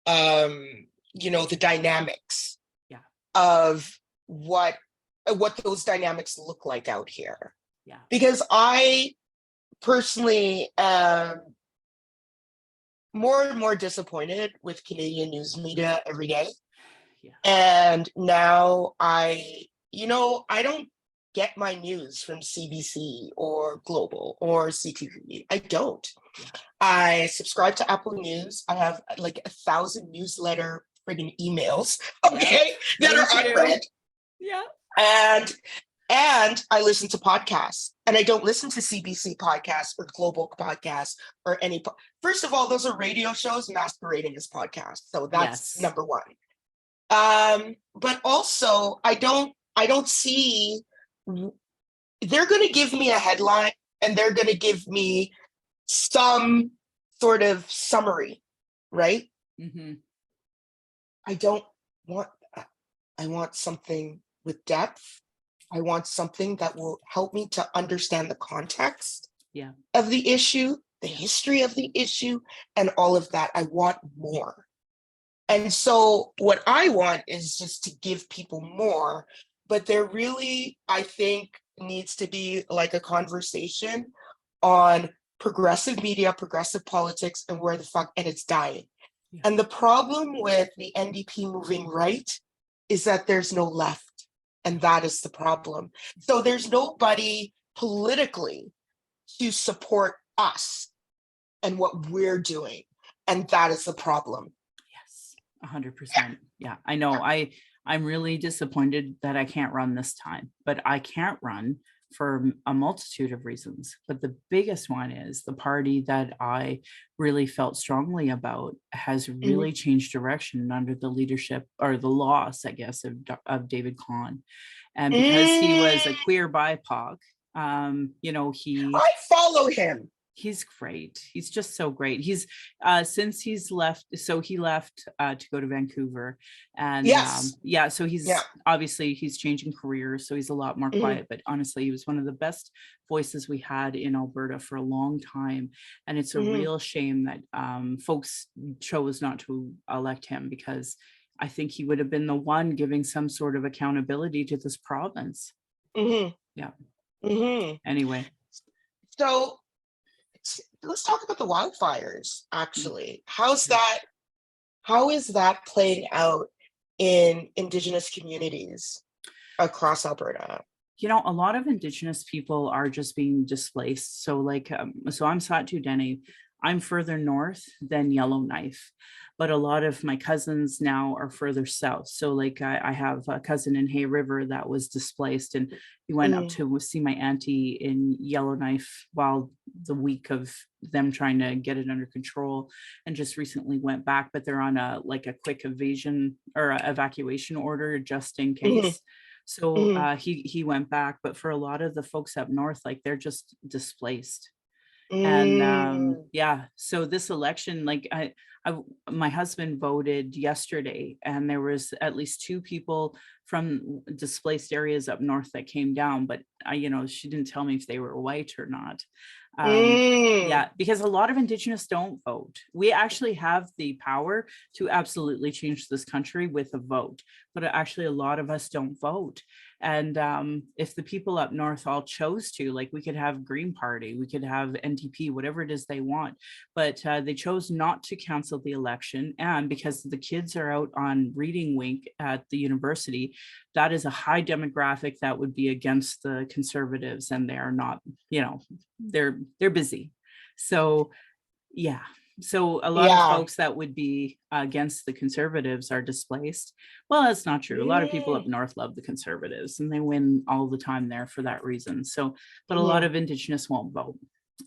the dynamics Yeah. of what those dynamics look like out here. Yeah. Because I personally am more and more disappointed with Canadian news media every day. Yeah. And now I don't get my news from CBC or Global or CTV. I don't. Yeah. I subscribe to Apple News. I have like 1,000 newsletter friggin' emails, Yeah. okay, that Me are too. unread. Yeah. And I listen to podcasts, and I don't listen to CBC podcasts or Global podcasts or any. First of all, those are radio shows masquerading as podcasts, so that's Yes. number one. But also, I don't see. They're going to give me a headline, and they're going to give me some sort of summary, right? Mm-hmm. I don't want that. I want something with depth. I want something that will help me to understand the context Yeah. of the issue, the Yeah. history of the issue, and all of that. I want more. And so, what I want is just to give people more, but there really, I think, needs to be like a conversation on progressive media, progressive politics, and where the fuck, and it's dying. Yeah. And the problem with the NDP moving right is that there's no left. And that is the problem. So there's nobody politically to support us and what we're doing. And that is the problem. Yes. 100%. Yeah. I know. I'm really disappointed that I can't run this time, but I can't run for a multitude of reasons. But the biggest one is the party that I really felt strongly about has Mhm. really changed direction under the leadership or the loss, I guess, of David Kahn. And because he was a Mm, queer BIPOC, you know, I follow him. he's great. He's just so great. He's since he's left, so he left to go to Vancouver, and Yes. yeah, so Yeah. he's obviously he's changing careers, so he's a lot more Mhm. quiet. But honestly, he was one of the best voices we had in Alberta for a long time, and it's a Mhm. real shame that folks chose not to elect him, because I think he would have been the one giving some sort of accountability to this province. Mhm. Yeah. Mhm. Anyway. So let's talk about the wildfires, Mm, actually. sure. How is that playing out in Indigenous communities across Alberta? You know, a lot of Indigenous people are just being displaced. So, like, so I'm Satu Dene. I'm further north than Yellowknife, but a lot of my cousins now are further south. So, like, I have a cousin in Hay River that was displaced, and he went up Mm, to see my auntie in Yellowknife while the week of them trying to get it under control, and just recently went back. But they're on a like a quick evasion or evacuation order just in mhm, case. So mhm, he went back, but for a lot of the folks up north, like they're just displaced. And mm, yeah, so this election, like I, my husband voted yesterday, and there was at least two people from displaced areas up north that came down, but you know, she didn't tell me if they were white or not. mm. Yeah, because a lot of Indigenous don't vote. We actually have the power to absolutely change this country with a vote, but actually a lot of us don't vote. And if the people up north all chose to, like, we could have Green Party, we could have NDP, whatever it is they want, but they chose not to cancel the election. And because the kids are out on reading week at the university, that is a high demographic that would be against the Conservatives, and they are not, you know, they're busy. So yeah. So a lot of Yeah. folks that would be against the Conservatives are displaced. Well, that's not true. A lot of people up Mm, north love the Conservatives, and they win all the time there for that reason. So, but a lot mhm, of Indigenous won't vote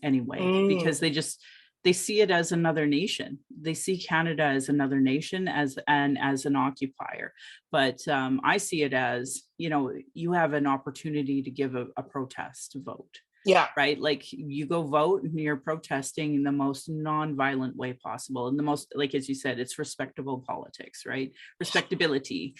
anyway, because mm. they see it as another nation. They see Canada as another nation, as an occupier. But I see it as, you know, you have an opportunity to give a protest vote, Yeah. right? Like, you go vote and you're protesting in the most non-violent way possible. And the most, like, as you said, it's respectable politics, right? Respectability.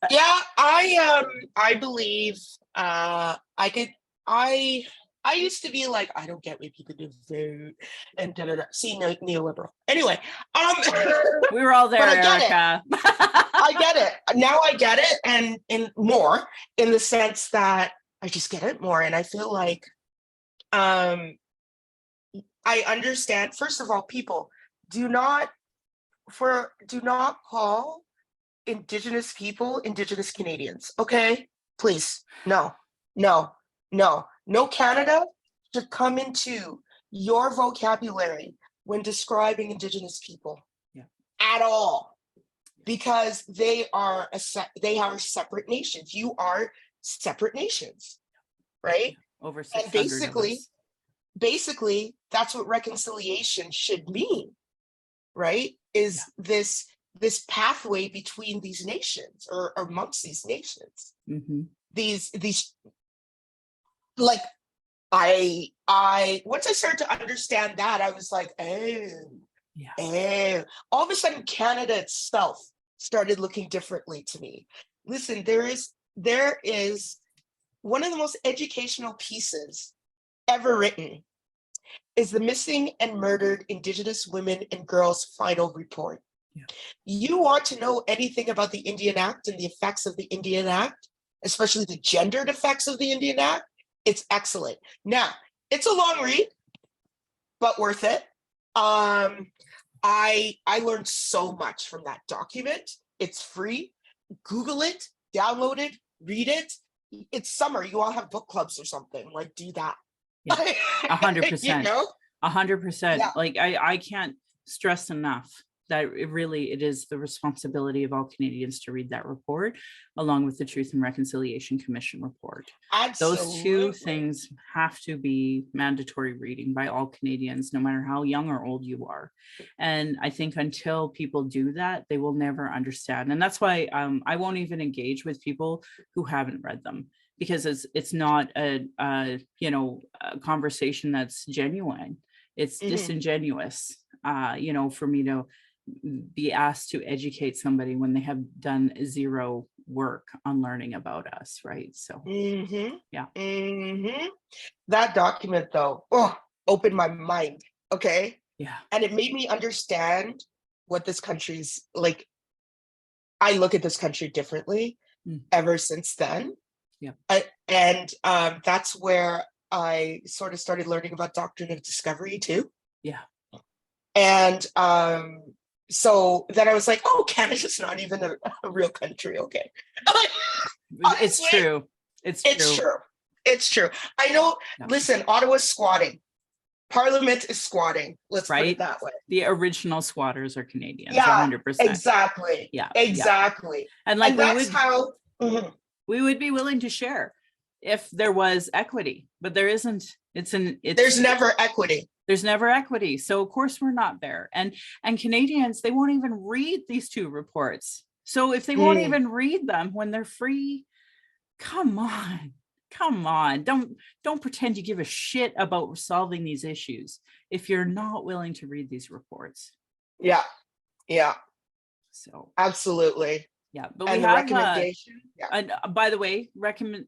Yeah, I believe I could I I used to be like, I don't get why people do vote and da da da. See, neoliberal. Anyway, um, We were all but there, I get it. Erica. I get it. Now I get it, and in more in the sense that I just get it more, and I feel like um I understand. First of all, people do not do not call Indigenous people Indigenous Canadians. Okay, please, no, no, no, no. Canada should come into your vocabulary when describing Indigenous people Yeah. at all, because they are separate nations. You are separate nations, right? Over And 600 of us. basically, that's what reconciliation should mean, right? Yeah. Is this pathway between these nations, or amongst these nations. Hmm. These like I once I started to understand that, I was like, oh, Yeah. oh. All of a sudden, Canada itself started looking differently to me. Listen, there is one of the most educational pieces ever written is the Missing and Murdered Indigenous Women and Girls Final Report. Yeah. You want to know anything about the Indian Act and the effects of the Indian Act, especially the gendered effects of the Indian Act? It's excellent. Now, it's a long read, but worth it. I learned so much from that document. It's free. Google it, download it, read it. It's summer. You all have book clubs or something. Like, do that. Yeah. You 100%. know? 100%. Yeah. Like, I can't stress enough that it is the responsibility of all Canadians to read that report, along with the Truth and Reconciliation Commission report. Those two Absolutely. things have to be mandatory reading by all Canadians, no matter how young or old you are. And I think until people do that, they will never understand. And that's why I won't even engage with people who haven't read them, because it's not a conversation that's genuine. It's disingenuous, for me to be asked to educate somebody when they have done zero work on learning about us, right? So yeah. That document though, opened my mind. Okay. Yeah. And it made me understand what this country's like. I look at this country differently ever since then. Yeah. That's where I sort of started learning about doctrine of discovery too. Yeah. And so then I was like, oh, Canada's not even a real country. Okay. It's true. It's true. It's true. I know. Yeah. Listen, Ottawa's squatting. Parliament is squatting. Let's put it that way. The original squatters are Canadians. Yeah, 100%. exactly. Yeah, exactly. Yeah. And like we would be willing to share if there was equity, but there isn't. There's never equity. There's never equity. So of course we're not there. And Canadians, they won't even read these two reports. So if they won't even read them when they're free, come on. Don't pretend you give a shit about resolving these issues if you're not willing to read these reports. Yeah. So absolutely. Yeah, but and we have recommendation. And by the way,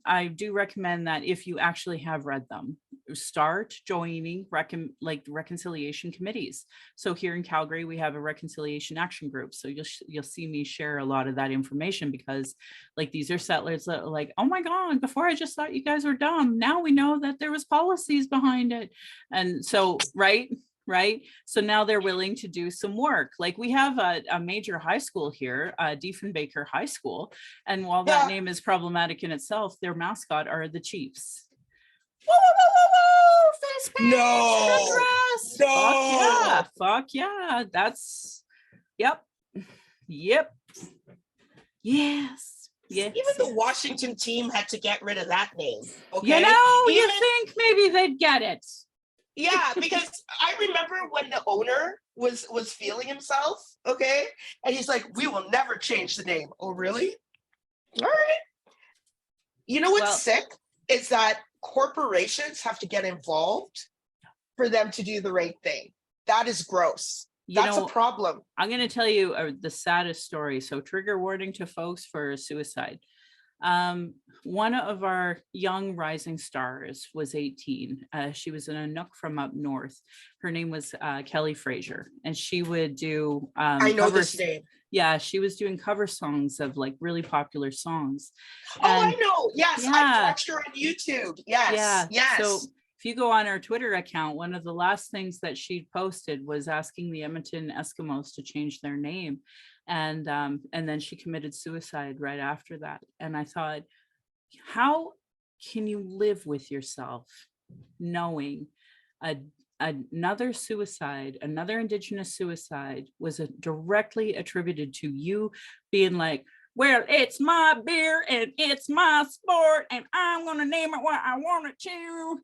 I do recommend that if you actually have read them, start joining reconciliation committees. So here in Calgary, we have a reconciliation action group. So you'll see me share a lot of that information, because like these are settlers that are like, oh my God, before I just thought you guys were dumb. Now we know that there was policies behind it. And so, right? So now they're willing to do some work. Like we have a major high school here, Diefenbaker High School. And while that name is problematic in itself, their mascot are the Chiefs. Whoa, whoa, face paint, no. Fuck yeah. That's, yep. Yes. Even the Washington team had to get rid of that name. Okay. You think maybe they'd get it. Yeah, because I remember when the owner was feeling himself, okay? And he's like, we will never change the name. Oh, really? All right. You know what's sick? Is that corporations have to get involved for them to do the right thing. That is gross. That's a problem. I'm going to tell you the saddest story. So trigger warning to folks for suicide. One of our young rising stars was 18. She was in a nook from up north. Her name was Kelly Fraser, and she would do I know this name. Yeah, she was doing cover songs of like really popular songs. I know. Yes, I watched her on YouTube. Yes. So if you go on her Twitter account, one of the last things that she posted was asking the Edmonton Eskimos to change their name. And then she committed suicide right after that. And I thought, how can you live with yourself knowing another suicide, another Indigenous suicide was directly attributed to you being like, well, it's my beer and it's my sport and I'm going to name it what I want it to.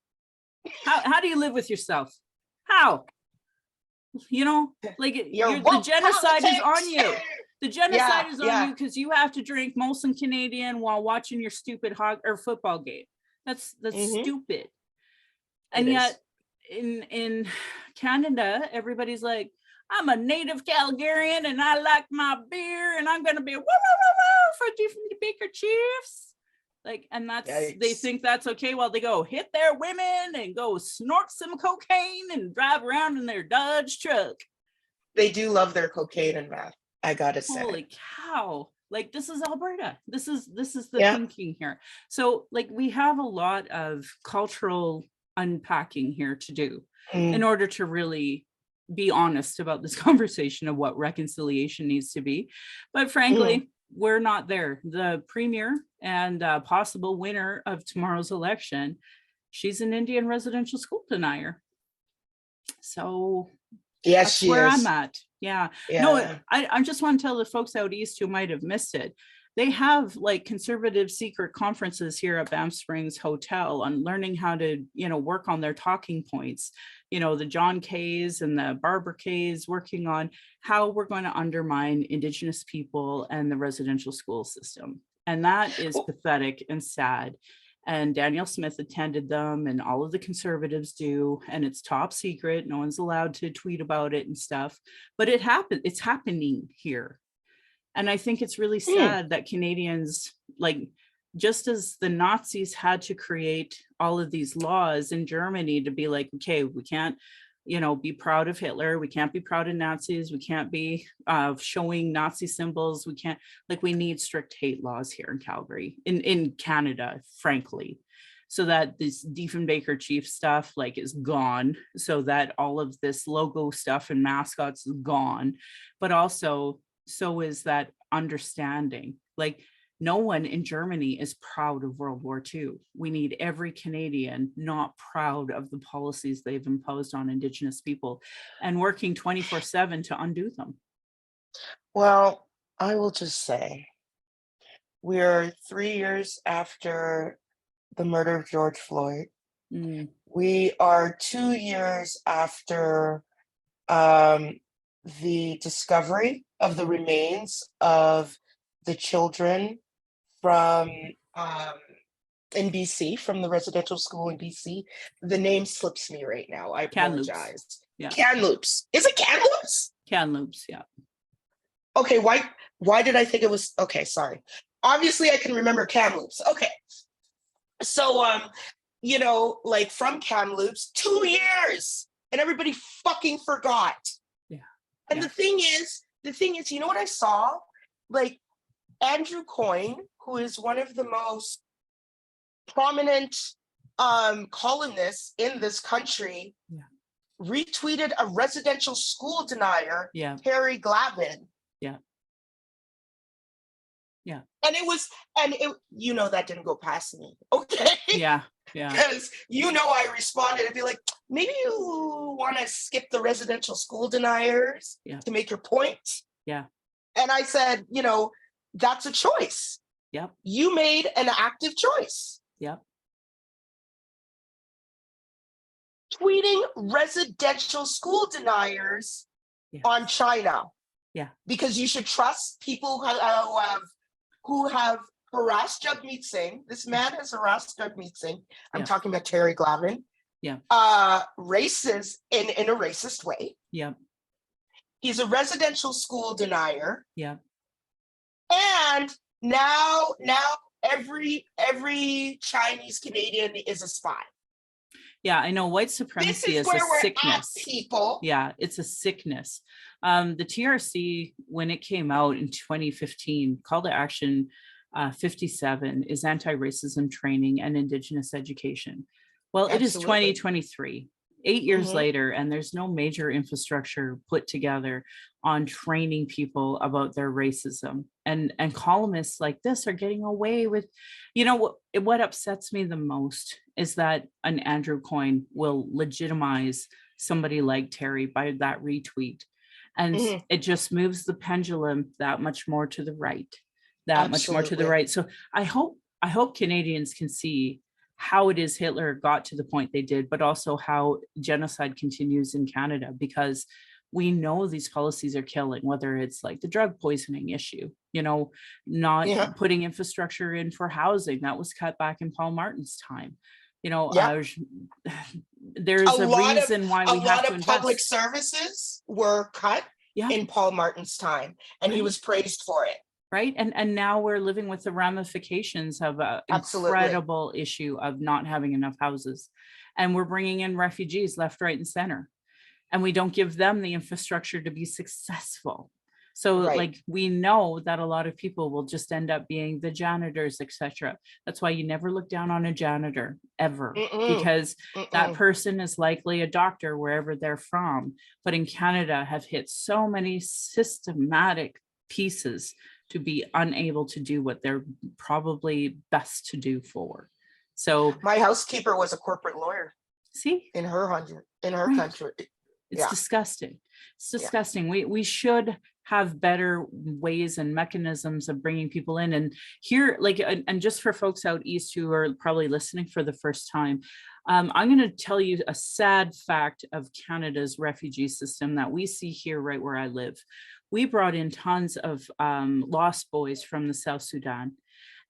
How do you live with yourself? How? The genocide is on you. The genocide is on you because you have to drink Molson Canadian while watching your stupid football game. That's stupid. And yet in Canada, everybody's like, I'm a native Calgarian and I like my beer and I'm going to be for Diefenbaker Chiefs. And that's, they think that's okay while they go hit their women and go snort some cocaine and drive around in their Dodge truck. They do love their cocaine and meth, I gotta say. Holy cow. This is Alberta. This is the thinking here. So we have a lot of cultural unpacking here to do in order to really be honest about this conversation of what reconciliation needs to be. But frankly, we're not there. The premier and possible winner of tomorrow's election, she's an Indian residential school denier. So Yes, That's she where I'm is. at. Yeah. No, Yeah. I just want to tell the folks out east who might have missed it. They have like conservative secret conferences here at Banff Springs Hotel on learning how to, work on their talking points. The John Kays and the Barbara Kays working on how we're going to undermine Indigenous people and the residential school system. And that is pathetic and sad. And Danielle Smith attended them, and all of the conservatives do, and it's top secret. No one's allowed to tweet about it and stuff, but it happened. It's happening here. And I think it's really sad that Canadians, like, just as the Nazis had to create all of these laws in Germany to be like, okay, we can't, be proud of Hitler. We can't be proud of Nazis. We can't be showing Nazi symbols. We can't, like, we need strict hate laws here in Calgary, in Canada, frankly, so that this Diefenbaker chief stuff like is gone, so that all of this logo stuff and mascots is gone, but also so is that understanding. Like, no one in Germany is proud of World War II. We need every Canadian not proud of the policies they've imposed on Indigenous people and working 24/7 to undo them. Well, I will just say, we're 3 years after the murder of George Floyd. We are 2 years after the discovery of the remains of the children from in BC, from the residential school in BC. The name slips me right now. I Kamloops. apologize. Yeah. Kamloops. Is it Kamloops? Kamloops, yeah. Okay, why did I think it was okay, sorry. Obviously I can remember Kamloops. Okay. So like from Kamloops, 2 years and everybody fucking forgot. Yeah. And the thing is, you know what I saw? Like Andrew Coyne, who is one of the most prominent columnists in this country, retweeted a residential school denier, Terry Glavin. Yeah. And that didn't go past me. Okay. Yeah. Because I responded and be like, maybe you want to skip the residential school deniers to make your point. Yeah. And I said, that's a choice. Yep. You made an active choice. Yep. Tweeting residential school deniers on China. Yeah. Because you should trust people who have harassed Jagmeet Singh. This man has harassed Jagmeet Singh. I'm talking about Terry Glavin. Yeah. Racist in a racist way. Yeah. He's a residential school denier. Yeah. And now every Chinese Canadian is a spy. Yeah, I know white supremacy is a sickness. People. Yeah, it's a sickness. The TRC, when it came out in 2015, Call to Action 57 is anti-racism training and Indigenous education. Well, Absolutely. It is 2023, 8 years later, and there's no major infrastructure put together on training people about their racism. And columnists like this are getting away with, what upsets me the most is that an Andrew Coyne will legitimize somebody like Terry by that retweet. And it just moves the pendulum that much more to the right, much more to the right. So I hope Canadians can see how it is Hitler got to the point they did, but also how genocide continues in Canada, because we know these policies are killing, whether it's like the drug poisoning issue, not putting infrastructure in for housing that was cut back in Paul Martin's time. There's a reason why we have to invest. A lot of public services were cut in Paul Martin's time, and he was praised for it. Right. And now we're living with the ramifications of an incredible issue of not having enough houses. And we're bringing in refugees left, right, and center. And we don't give them the infrastructure to be successful. So like, we know that a lot of people will just end up being the janitors, etc. That's why you never look down on a janitor ever, because that person is likely a doctor wherever they're from. But in Canada have hit so many systematic pieces to be unable to do what they're probably best to do for. So my housekeeper was a corporate lawyer. See, in her country. It's Yeah. disgusting. It's Yeah. disgusting. We should have better ways and mechanisms of bringing people in. And here, like, and just for folks out east who are probably listening for the first time, I'm going to tell you a sad fact of Canada's refugee system that we see here right where I live. We brought in tons of lost boys from the South Sudan.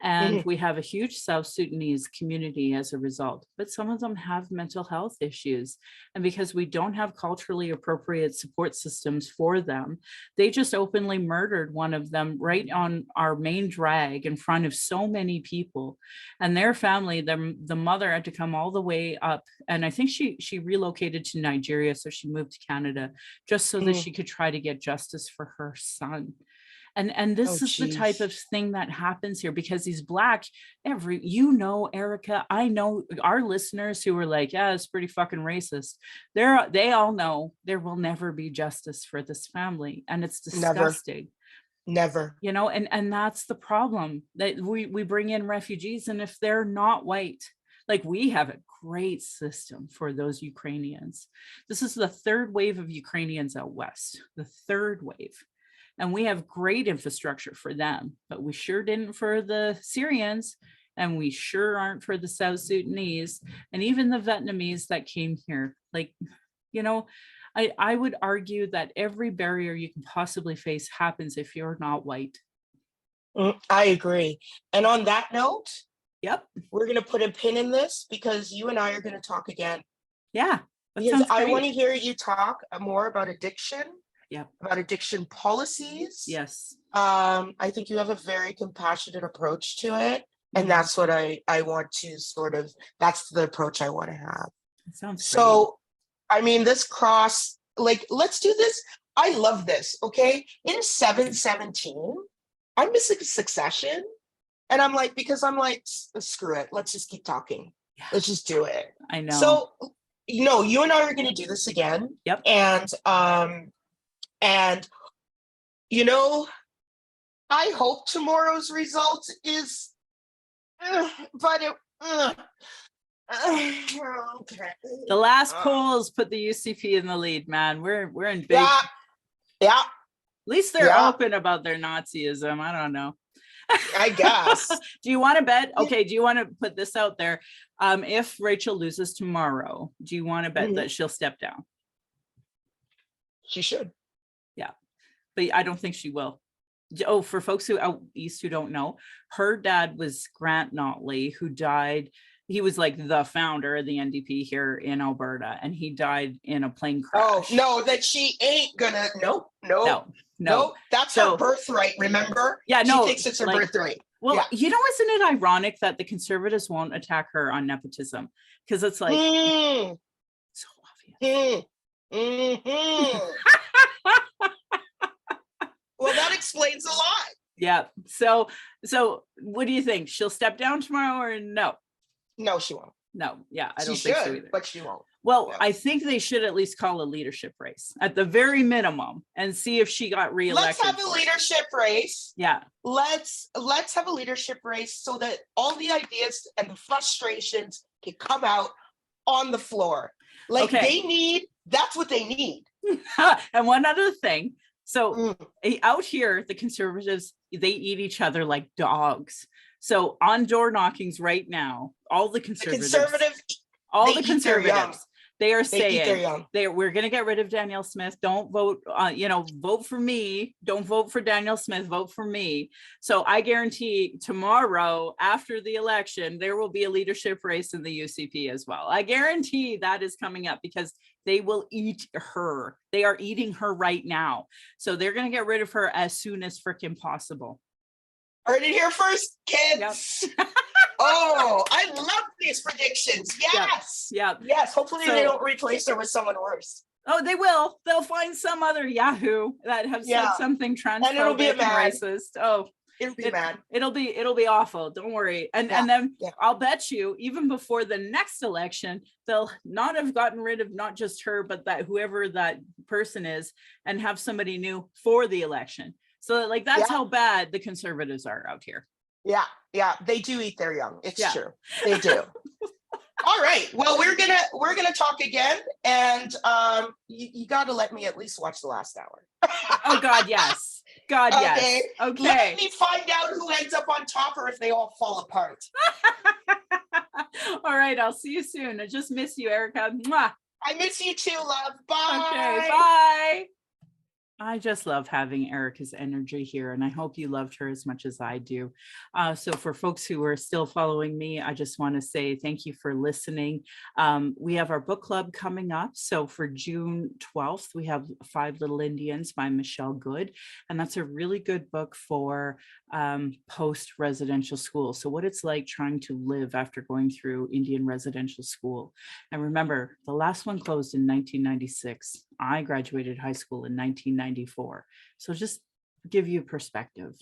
And Mhm. we have a huge South Sudanese community as a result, but some of them have mental health issues. And because we don't have culturally appropriate support systems for them, they just openly murdered one of them right on our main drag in front of so many people. And their family, the mother had to come all the way up. And I think she relocated to Nigeria, so she moved to Canada just so that Mm. she could try to get justice for her son. And Oh, this is the type geez. of thing that happens here because he's black. Erica, I know our listeners who are like, yeah, it's pretty fucking racist. They all know there will never be justice for this family, and it's Never, disgusting. never. And that's the problem, that we bring in refugees, and if they're not white, like, we have a great system for those Ukrainians. This is the third wave of Ukrainians out west, the third wave. And we have great infrastructure for them, but we sure didn't for the Syrians, and we sure aren't for the South Sudanese, and even the Vietnamese that came here. Like, you know, I would argue that every barrier you can possibly face happens if you're not white. I agree. And on that note, Yep. we're going to put a pin in this because you and I are going to talk again. Yeah. That Because sounds I want to great. hear you talk more about addiction, Yep. about addiction policies. Yes. I think you have a very compassionate approach to it. And Mhm. that's what I want to sort of, that's the approach I want to have. That sounds great. So, I mean, this cross, like, let's do this. I love this. Okay. In 717, I'm missing Succession. And I'm like, because I'm like, screw it. Let's just keep talking. Yeah. Let's just do it. I know. So, you and I are going to do this again. Yep. And I hope tomorrow's result is, but it, okay. The last polls put the UCP in the lead, man. We're in big. Yeah. Yeah. At least they're Yeah. open about their Nazism. I don't know. I guess. Do you want to bet? Okay. Do you want to put this out there? If Rachel loses tomorrow, do you want to bet that she'll step down? She should. Yeah, but I don't think she will. Oh, for folks who out east who don't know, her dad was Grant Notley, who died. He was like the founder of the NDP here in Alberta, and he died in a plane crash. Oh, no, that she ain't gonna. No. That's her birthright, remember? Yeah, no. She thinks it's her birthright. Well, yeah. Isn't it ironic that the Conservatives won't attack her on nepotism? Because it's like, so obvious. Well, that explains a lot. Yeah. So what do you think? She'll step down tomorrow or no? No, she won't. No. Yeah, I don't she think should, so either. But she won't. Well, yeah. I think they should at least call a leadership race at the very minimum and see if she got reelected. Let's have a leadership race. Yeah. Let's have a leadership race so that all the ideas and the frustrations can come out on the floor. Like that's what they need. And one other thing. So out here, the Conservatives, they eat each other like dogs. So on door knockings right now, all the Conservatives, they are saying we're going to get rid of Danielle Smith. Don't vote, vote for me. Don't vote for Danielle Smith. Vote for me. So I guarantee tomorrow after the election, there will be a leadership race in the UCP as well. I guarantee that is coming up because they will eat her. They are eating her right now. So they're going to get rid of her as soon as freaking possible. Heard it here first, kids. Yep. Oh, I love these predictions. Yes. Yeah. Yes. Hopefully they don't replace her with someone worse. Oh, they will. They'll find some other Yahoo that have said something transphobic and, it'll be racist. Oh, it'll be mad. It'll be awful. Don't worry. And then I'll bet you even before the next election, they'll not have gotten rid of not just her, but that whoever that person is and have somebody new for the election. So like, that's how bad the Conservatives are out here. Yeah. They do eat their young. It's true. They do. All right. Well, we're gonna talk again, and you got to let me at least watch the last hour. Oh God, yes. God, yes. Okay. Let Okay. me find out who ends up on top or if they all fall apart. All right, I'll see you soon. I just miss you, Erica. Mwah. I miss you too, love. Okay, Bye. bye. I just love having Erica's energy here, and I hope you loved her as much as I do. So for folks who are still following me, I just want to say thank you for listening. We have our book club coming up. So for June 12th, we have Five Little Indians by Michelle Good, and that's a really good book for post-residential school. So what it's like trying to live after going through Indian residential school. And remember, the last one closed in 1996. I graduated high school in 1994. So just give you perspective.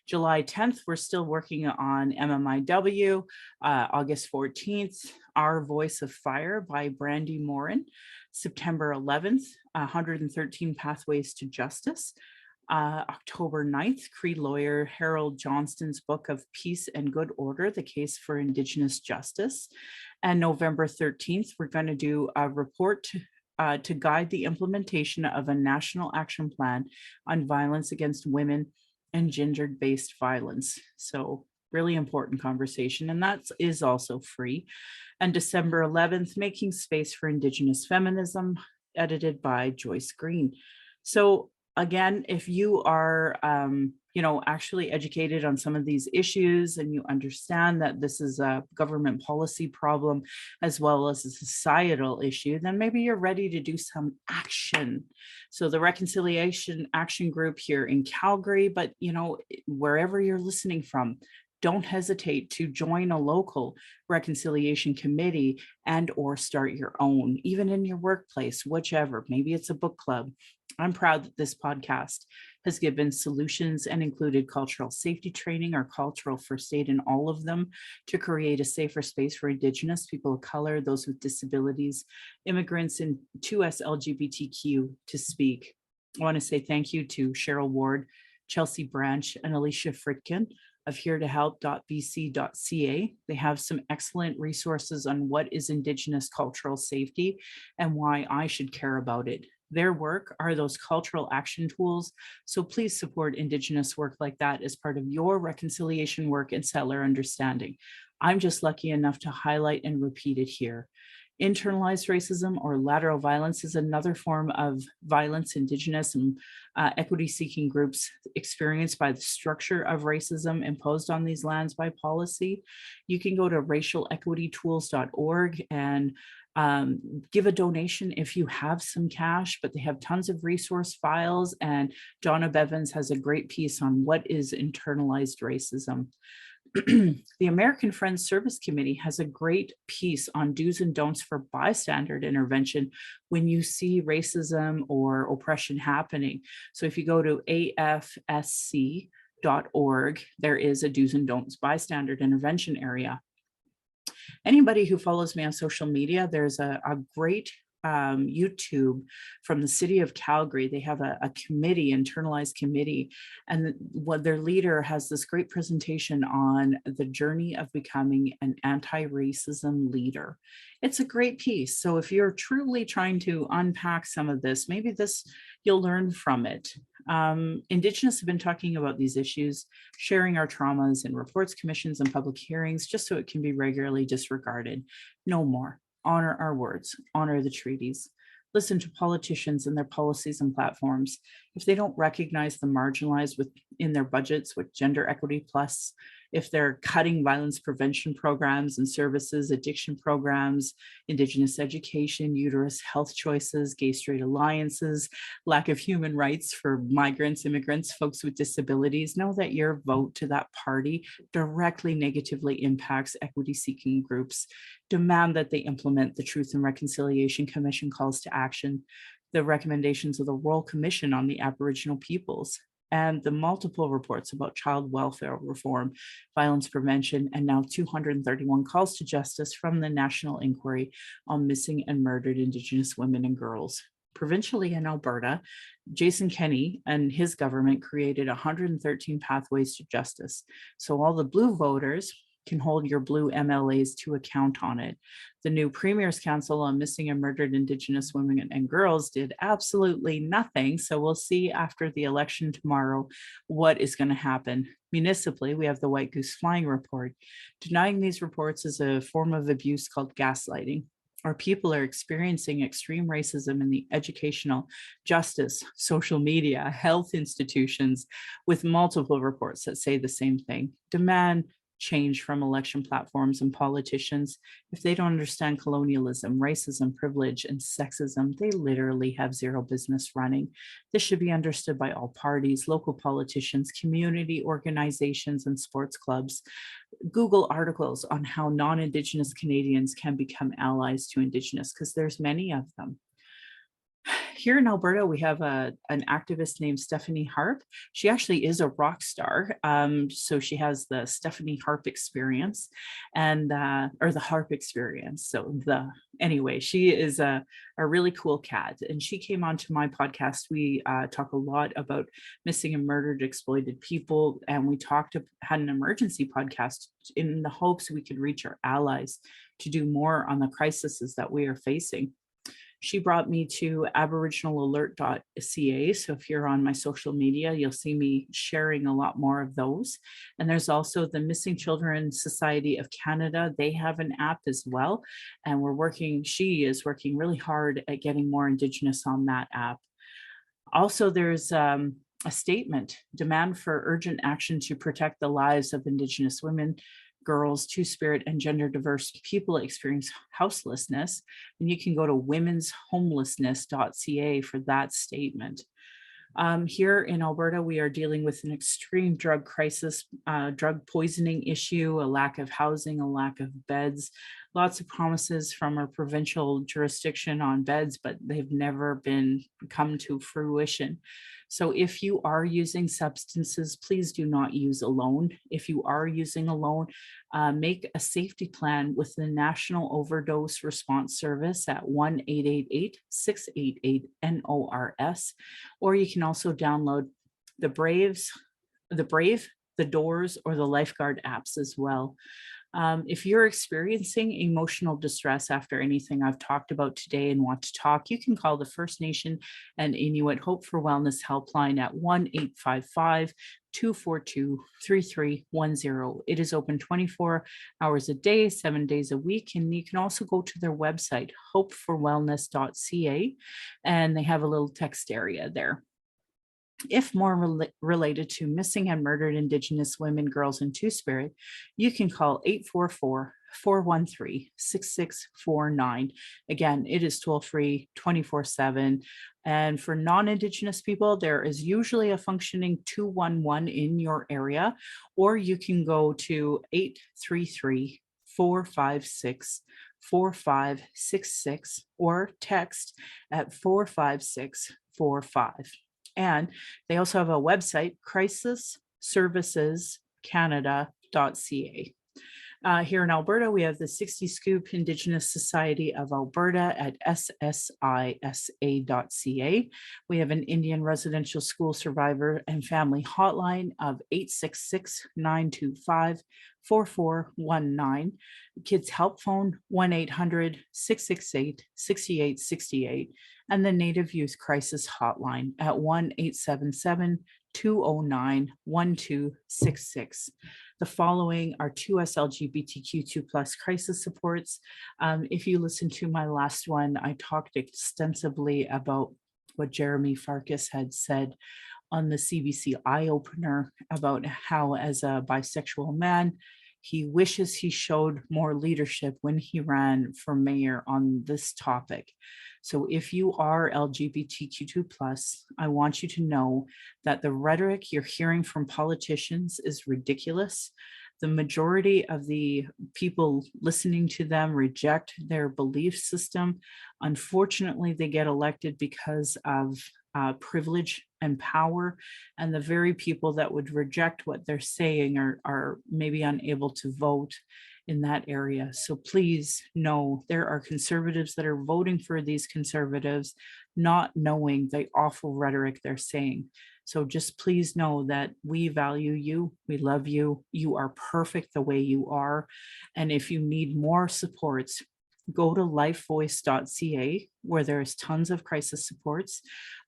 July 10th, we're still working on MMIW. August 14th, Our Voice of Fire by Brandy Morin. September 11th, 113 Pathways to Justice. October 9th, Cree lawyer Harold Johnston's book of Peace and Good Order, The Case for Indigenous Justice. And November 13th, we're going to do a report to guide the implementation of a national action plan on violence against women and gender-based violence. So really important conversation, and that is also free. And December 11th, Making Space for Indigenous Feminism, edited by Joyce Green. So again, if you are actually educated on some of these issues and you understand that this is a government policy problem as well as a societal issue, then maybe you're ready to do some action. So the Reconciliation Action Group here in Calgary, but wherever you're listening from, don't hesitate to join a local reconciliation committee and or start your own, even in your workplace, whichever. Maybe it's a book club. I'm proud that this podcast has given solutions and included cultural safety training or cultural first aid in all of them to create a safer space for Indigenous, people of color, those with disabilities, immigrants, and 2S LGBTQ to speak. I want to say thank you to Cheryl Ward, Chelsea Branch, and Alicia Fritkin of heretohelp.bc.ca. They have some excellent resources on what is Indigenous cultural safety and why I should care about it. Their work are those cultural action tools. So please support Indigenous work like that as part of your reconciliation work and settler understanding. I'm just lucky enough to highlight and repeat it here. Internalized racism or lateral violence is another form of violence Indigenous and equity-seeking groups experience by the structure of racism imposed on these lands by policy. You can go to racialequitytools.org and give a donation if you have some cash, but they have tons of resource files, and Donna Bevins has a great piece on what is internalized racism. The American Friends Service Committee has a great piece on do's and don'ts for bystander intervention when you see racism or oppression happening. So if you go to afsc.org, there is a do's and don'ts bystander intervention area. Anybody who follows me on social media, there's a great YouTube from the city of Calgary. They have a committee, internalized committee, and what their leader has this great presentation on the journey of becoming an anti-racism leader. It's a great piece. So if you're truly trying to unpack some of this, maybe you'll learn from it. Indigenous have been talking about these issues, sharing our traumas in reports, commissions, and public hearings, just so it can be regularly disregarded. No more. Honor our words, honor the treaties. Listen to politicians and their policies and platforms. If they don't recognize the marginalized in their budgets with Gender Equity Plus, if they're cutting violence prevention programs and services, addiction programs, Indigenous education, uterus health choices, gay-straight alliances, lack of human rights for migrants, immigrants, folks with disabilities, know that your vote to that party directly negatively impacts equity-seeking groups. Demand that they implement the Truth and Reconciliation Commission calls to action, the recommendations of the Royal Commission on the Aboriginal Peoples, and the multiple reports about child welfare reform, violence prevention, and now 231 calls to justice from the National Inquiry on Missing and Murdered Indigenous Women and Girls. Provincially in Alberta, Jason Kenney and his government created 113 pathways to justice. So all the blue voters can hold your blue MLAs to account on it. The new Premier's Council on Missing and Murdered Indigenous Women and Girls did absolutely nothing. So we'll see after the election tomorrow what is going to happen. Municipally, we have the White Goose Flying Report. Denying these reports is a form of abuse called gaslighting. Our people are experiencing extreme racism in the educational, justice, social media, health institutions, with multiple reports that say the same thing. Demand change from election platforms and politicians. If they don't understand colonialism, racism, privilege, and sexism, they literally have zero business running. This should be understood by all parties, local politicians, community organizations, and sports clubs. Google articles on how non-Indigenous Canadians can become allies to Indigenous, because there's many of them. Here in Alberta, we have an activist named Stephanie Harp. She actually is a rock star. So she has the Stephanie Harp experience and or the Harp experience. So anyway, she is a really cool cat. And she came onto my podcast. We talk a lot about missing and murdered, exploited people. And we had an emergency podcast in the hopes we could reach our allies to do more on the crises that we are facing. She brought me to aboriginalalert.ca. So if you're on my social media, you'll see me sharing a lot more of those. And there's also the Missing Children Society of Canada. They have an app as well. And she is working really hard at getting more Indigenous on that app. Also, there's a statement, demand for urgent action to protect the lives of Indigenous women, girls, two-spirit, and gender diverse people experience houselessness. And you can go to womenshomelessness.ca for that statement. Here in Alberta, we are dealing with an extreme drug crisis, drug poisoning issue, a lack of housing, a lack of beds, lots of promises from our provincial jurisdiction on beds, but they've never come to fruition. So if you are using substances, please do not use alone. If you are using alone, make a safety plan with the National Overdose Response Service at 1-888-688-NORS, or you can also download the Brave, the Doors, or the Lifeguard apps as well. If you're experiencing emotional distress after anything I've talked about today and want to talk, you can call the First Nation and Inuit Hope for Wellness helpline at 1-855-242-3310. It is open 24 hours a day, 7 days a week. And you can also go to their website, hopeforwellness.ca, and they have a little text area there. If more related to missing and murdered Indigenous women, girls, and Two-Spirit, you can call 844-413-6649. Again, it is toll-free 24/7. And for non-Indigenous people, there is usually a functioning 211 in your area, or you can go to 833-456-4566 or text at 45645. And they also have a website, crisisservicescanada.ca. Here in Alberta, we have the 60 Scoop Indigenous Society of Alberta at ssisa.ca. We have an Indian Residential School Survivor and Family Hotline of 866-925-4419. Kids Help Phone 1-800-668-6868. And the Native Youth Crisis Hotline at 1-877-209-1266. The following are 2S LGBTQ2+ crisis supports. If you listen to my last one, I talked extensively about what Jeremy Farkas had said on the CBC Eye Opener about how, as a bisexual man, he wishes he showed more leadership when he ran for mayor on this topic. So if you are LGBTQ2+, I want you to know that the rhetoric you're hearing from politicians is ridiculous. The majority of the people listening to them reject their belief system. Unfortunately, they get elected because of privilege and power, and the very people that would reject what they're saying are maybe unable to vote in that area. So please know there are conservatives that are voting for these conservatives, not knowing the awful rhetoric they're saying. So just please know that we value you. We love you. You are perfect the way you are. And if you need more supports, go to lifevoice.ca, where there's tons of crisis supports.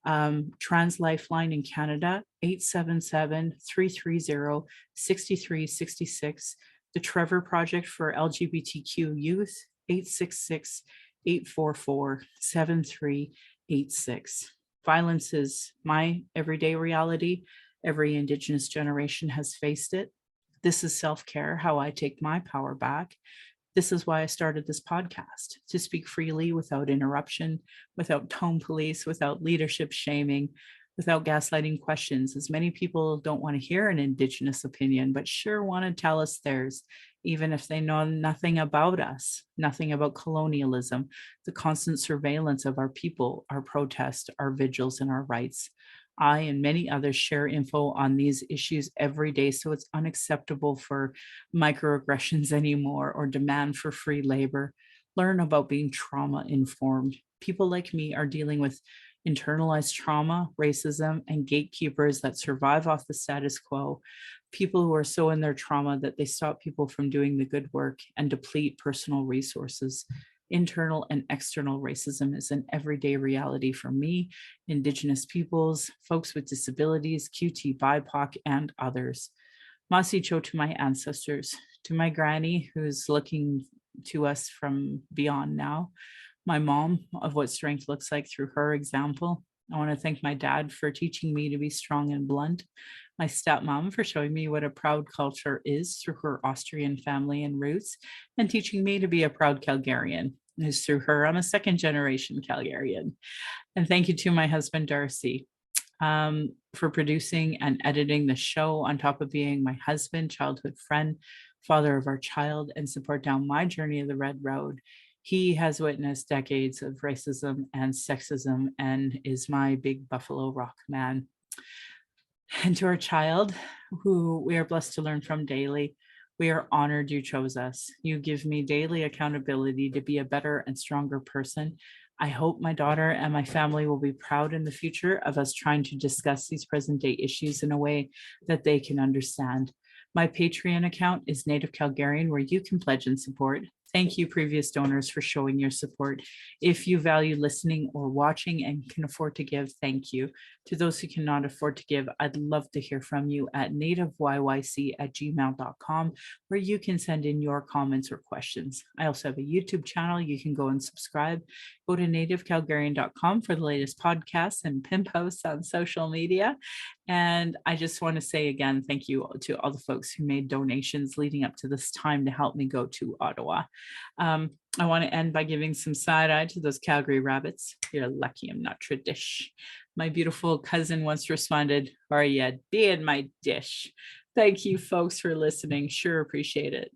Trans Lifeline in Canada, 877-330-6366. The Trevor Project for LGBTQ Youth, 866-844-7386. Violence is my everyday reality. Every Indigenous generation has faced it. This is self-care, how I take my power back. This is why I started this podcast, to speak freely without interruption, without tone police, without leadership shaming, without gaslighting questions, as many people don't want to hear an Indigenous opinion, but sure want to tell us theirs, even if they know nothing about us, nothing about colonialism, the constant surveillance of our people, our protest, our vigils, and our rights. I and many others share info on these issues every day, so it's unacceptable for microaggressions anymore or demand for free labor. Learn about being trauma informed. People like me are dealing with internalized trauma, racism, and gatekeepers that survive off the status quo. People who are so in their trauma that they stop people from doing the good work and deplete personal resources. Internal and external racism is an everyday reality for me, Indigenous peoples, folks with disabilities, QT, BIPOC, and others. Masicho to my ancestors, to my granny who's looking to us from beyond now, my mom of what strength looks like through her example. I want to thank my dad for teaching me to be strong and blunt, my stepmom for showing me what a proud culture is through her Austrian family and roots, and teaching me to be a proud Calgarian. Is through her, I'm a second generation Calgarian. And thank you to my husband, Darcy, for producing and editing the show, on top of being my husband, childhood friend, father of our child, and support down my journey of the Red Road. He has witnessed decades of racism and sexism and is my big Buffalo Rock man. And to our child, who we are blessed to learn from daily, we are honored you chose us. You give me daily accountability to be a better and stronger person. I hope my daughter and my family will be proud in the future of us trying to discuss these present day issues in a way that they can understand. My Patreon account is Native Calgarian, where you can pledge and support. Thank you, previous donors, for showing your support. If you value listening or watching and can afford to give, thank you. To those who cannot afford to give, I'd love to hear from you at nativeyyc@gmail.com, where you can send in your comments or questions. I also have a YouTube channel. You can go and subscribe. Go to nativecalgarian.com for the latest podcasts and pin posts on social media. And I just want to say again, thank you to all the folks who made donations leading up to this time to help me go to Ottawa. I want to end by giving some side eye to those Calgary rabbits. You're lucky I'm not tradish. My beautiful cousin once responded, "Are you in my dish?" Thank you folks for listening. Sure appreciate it.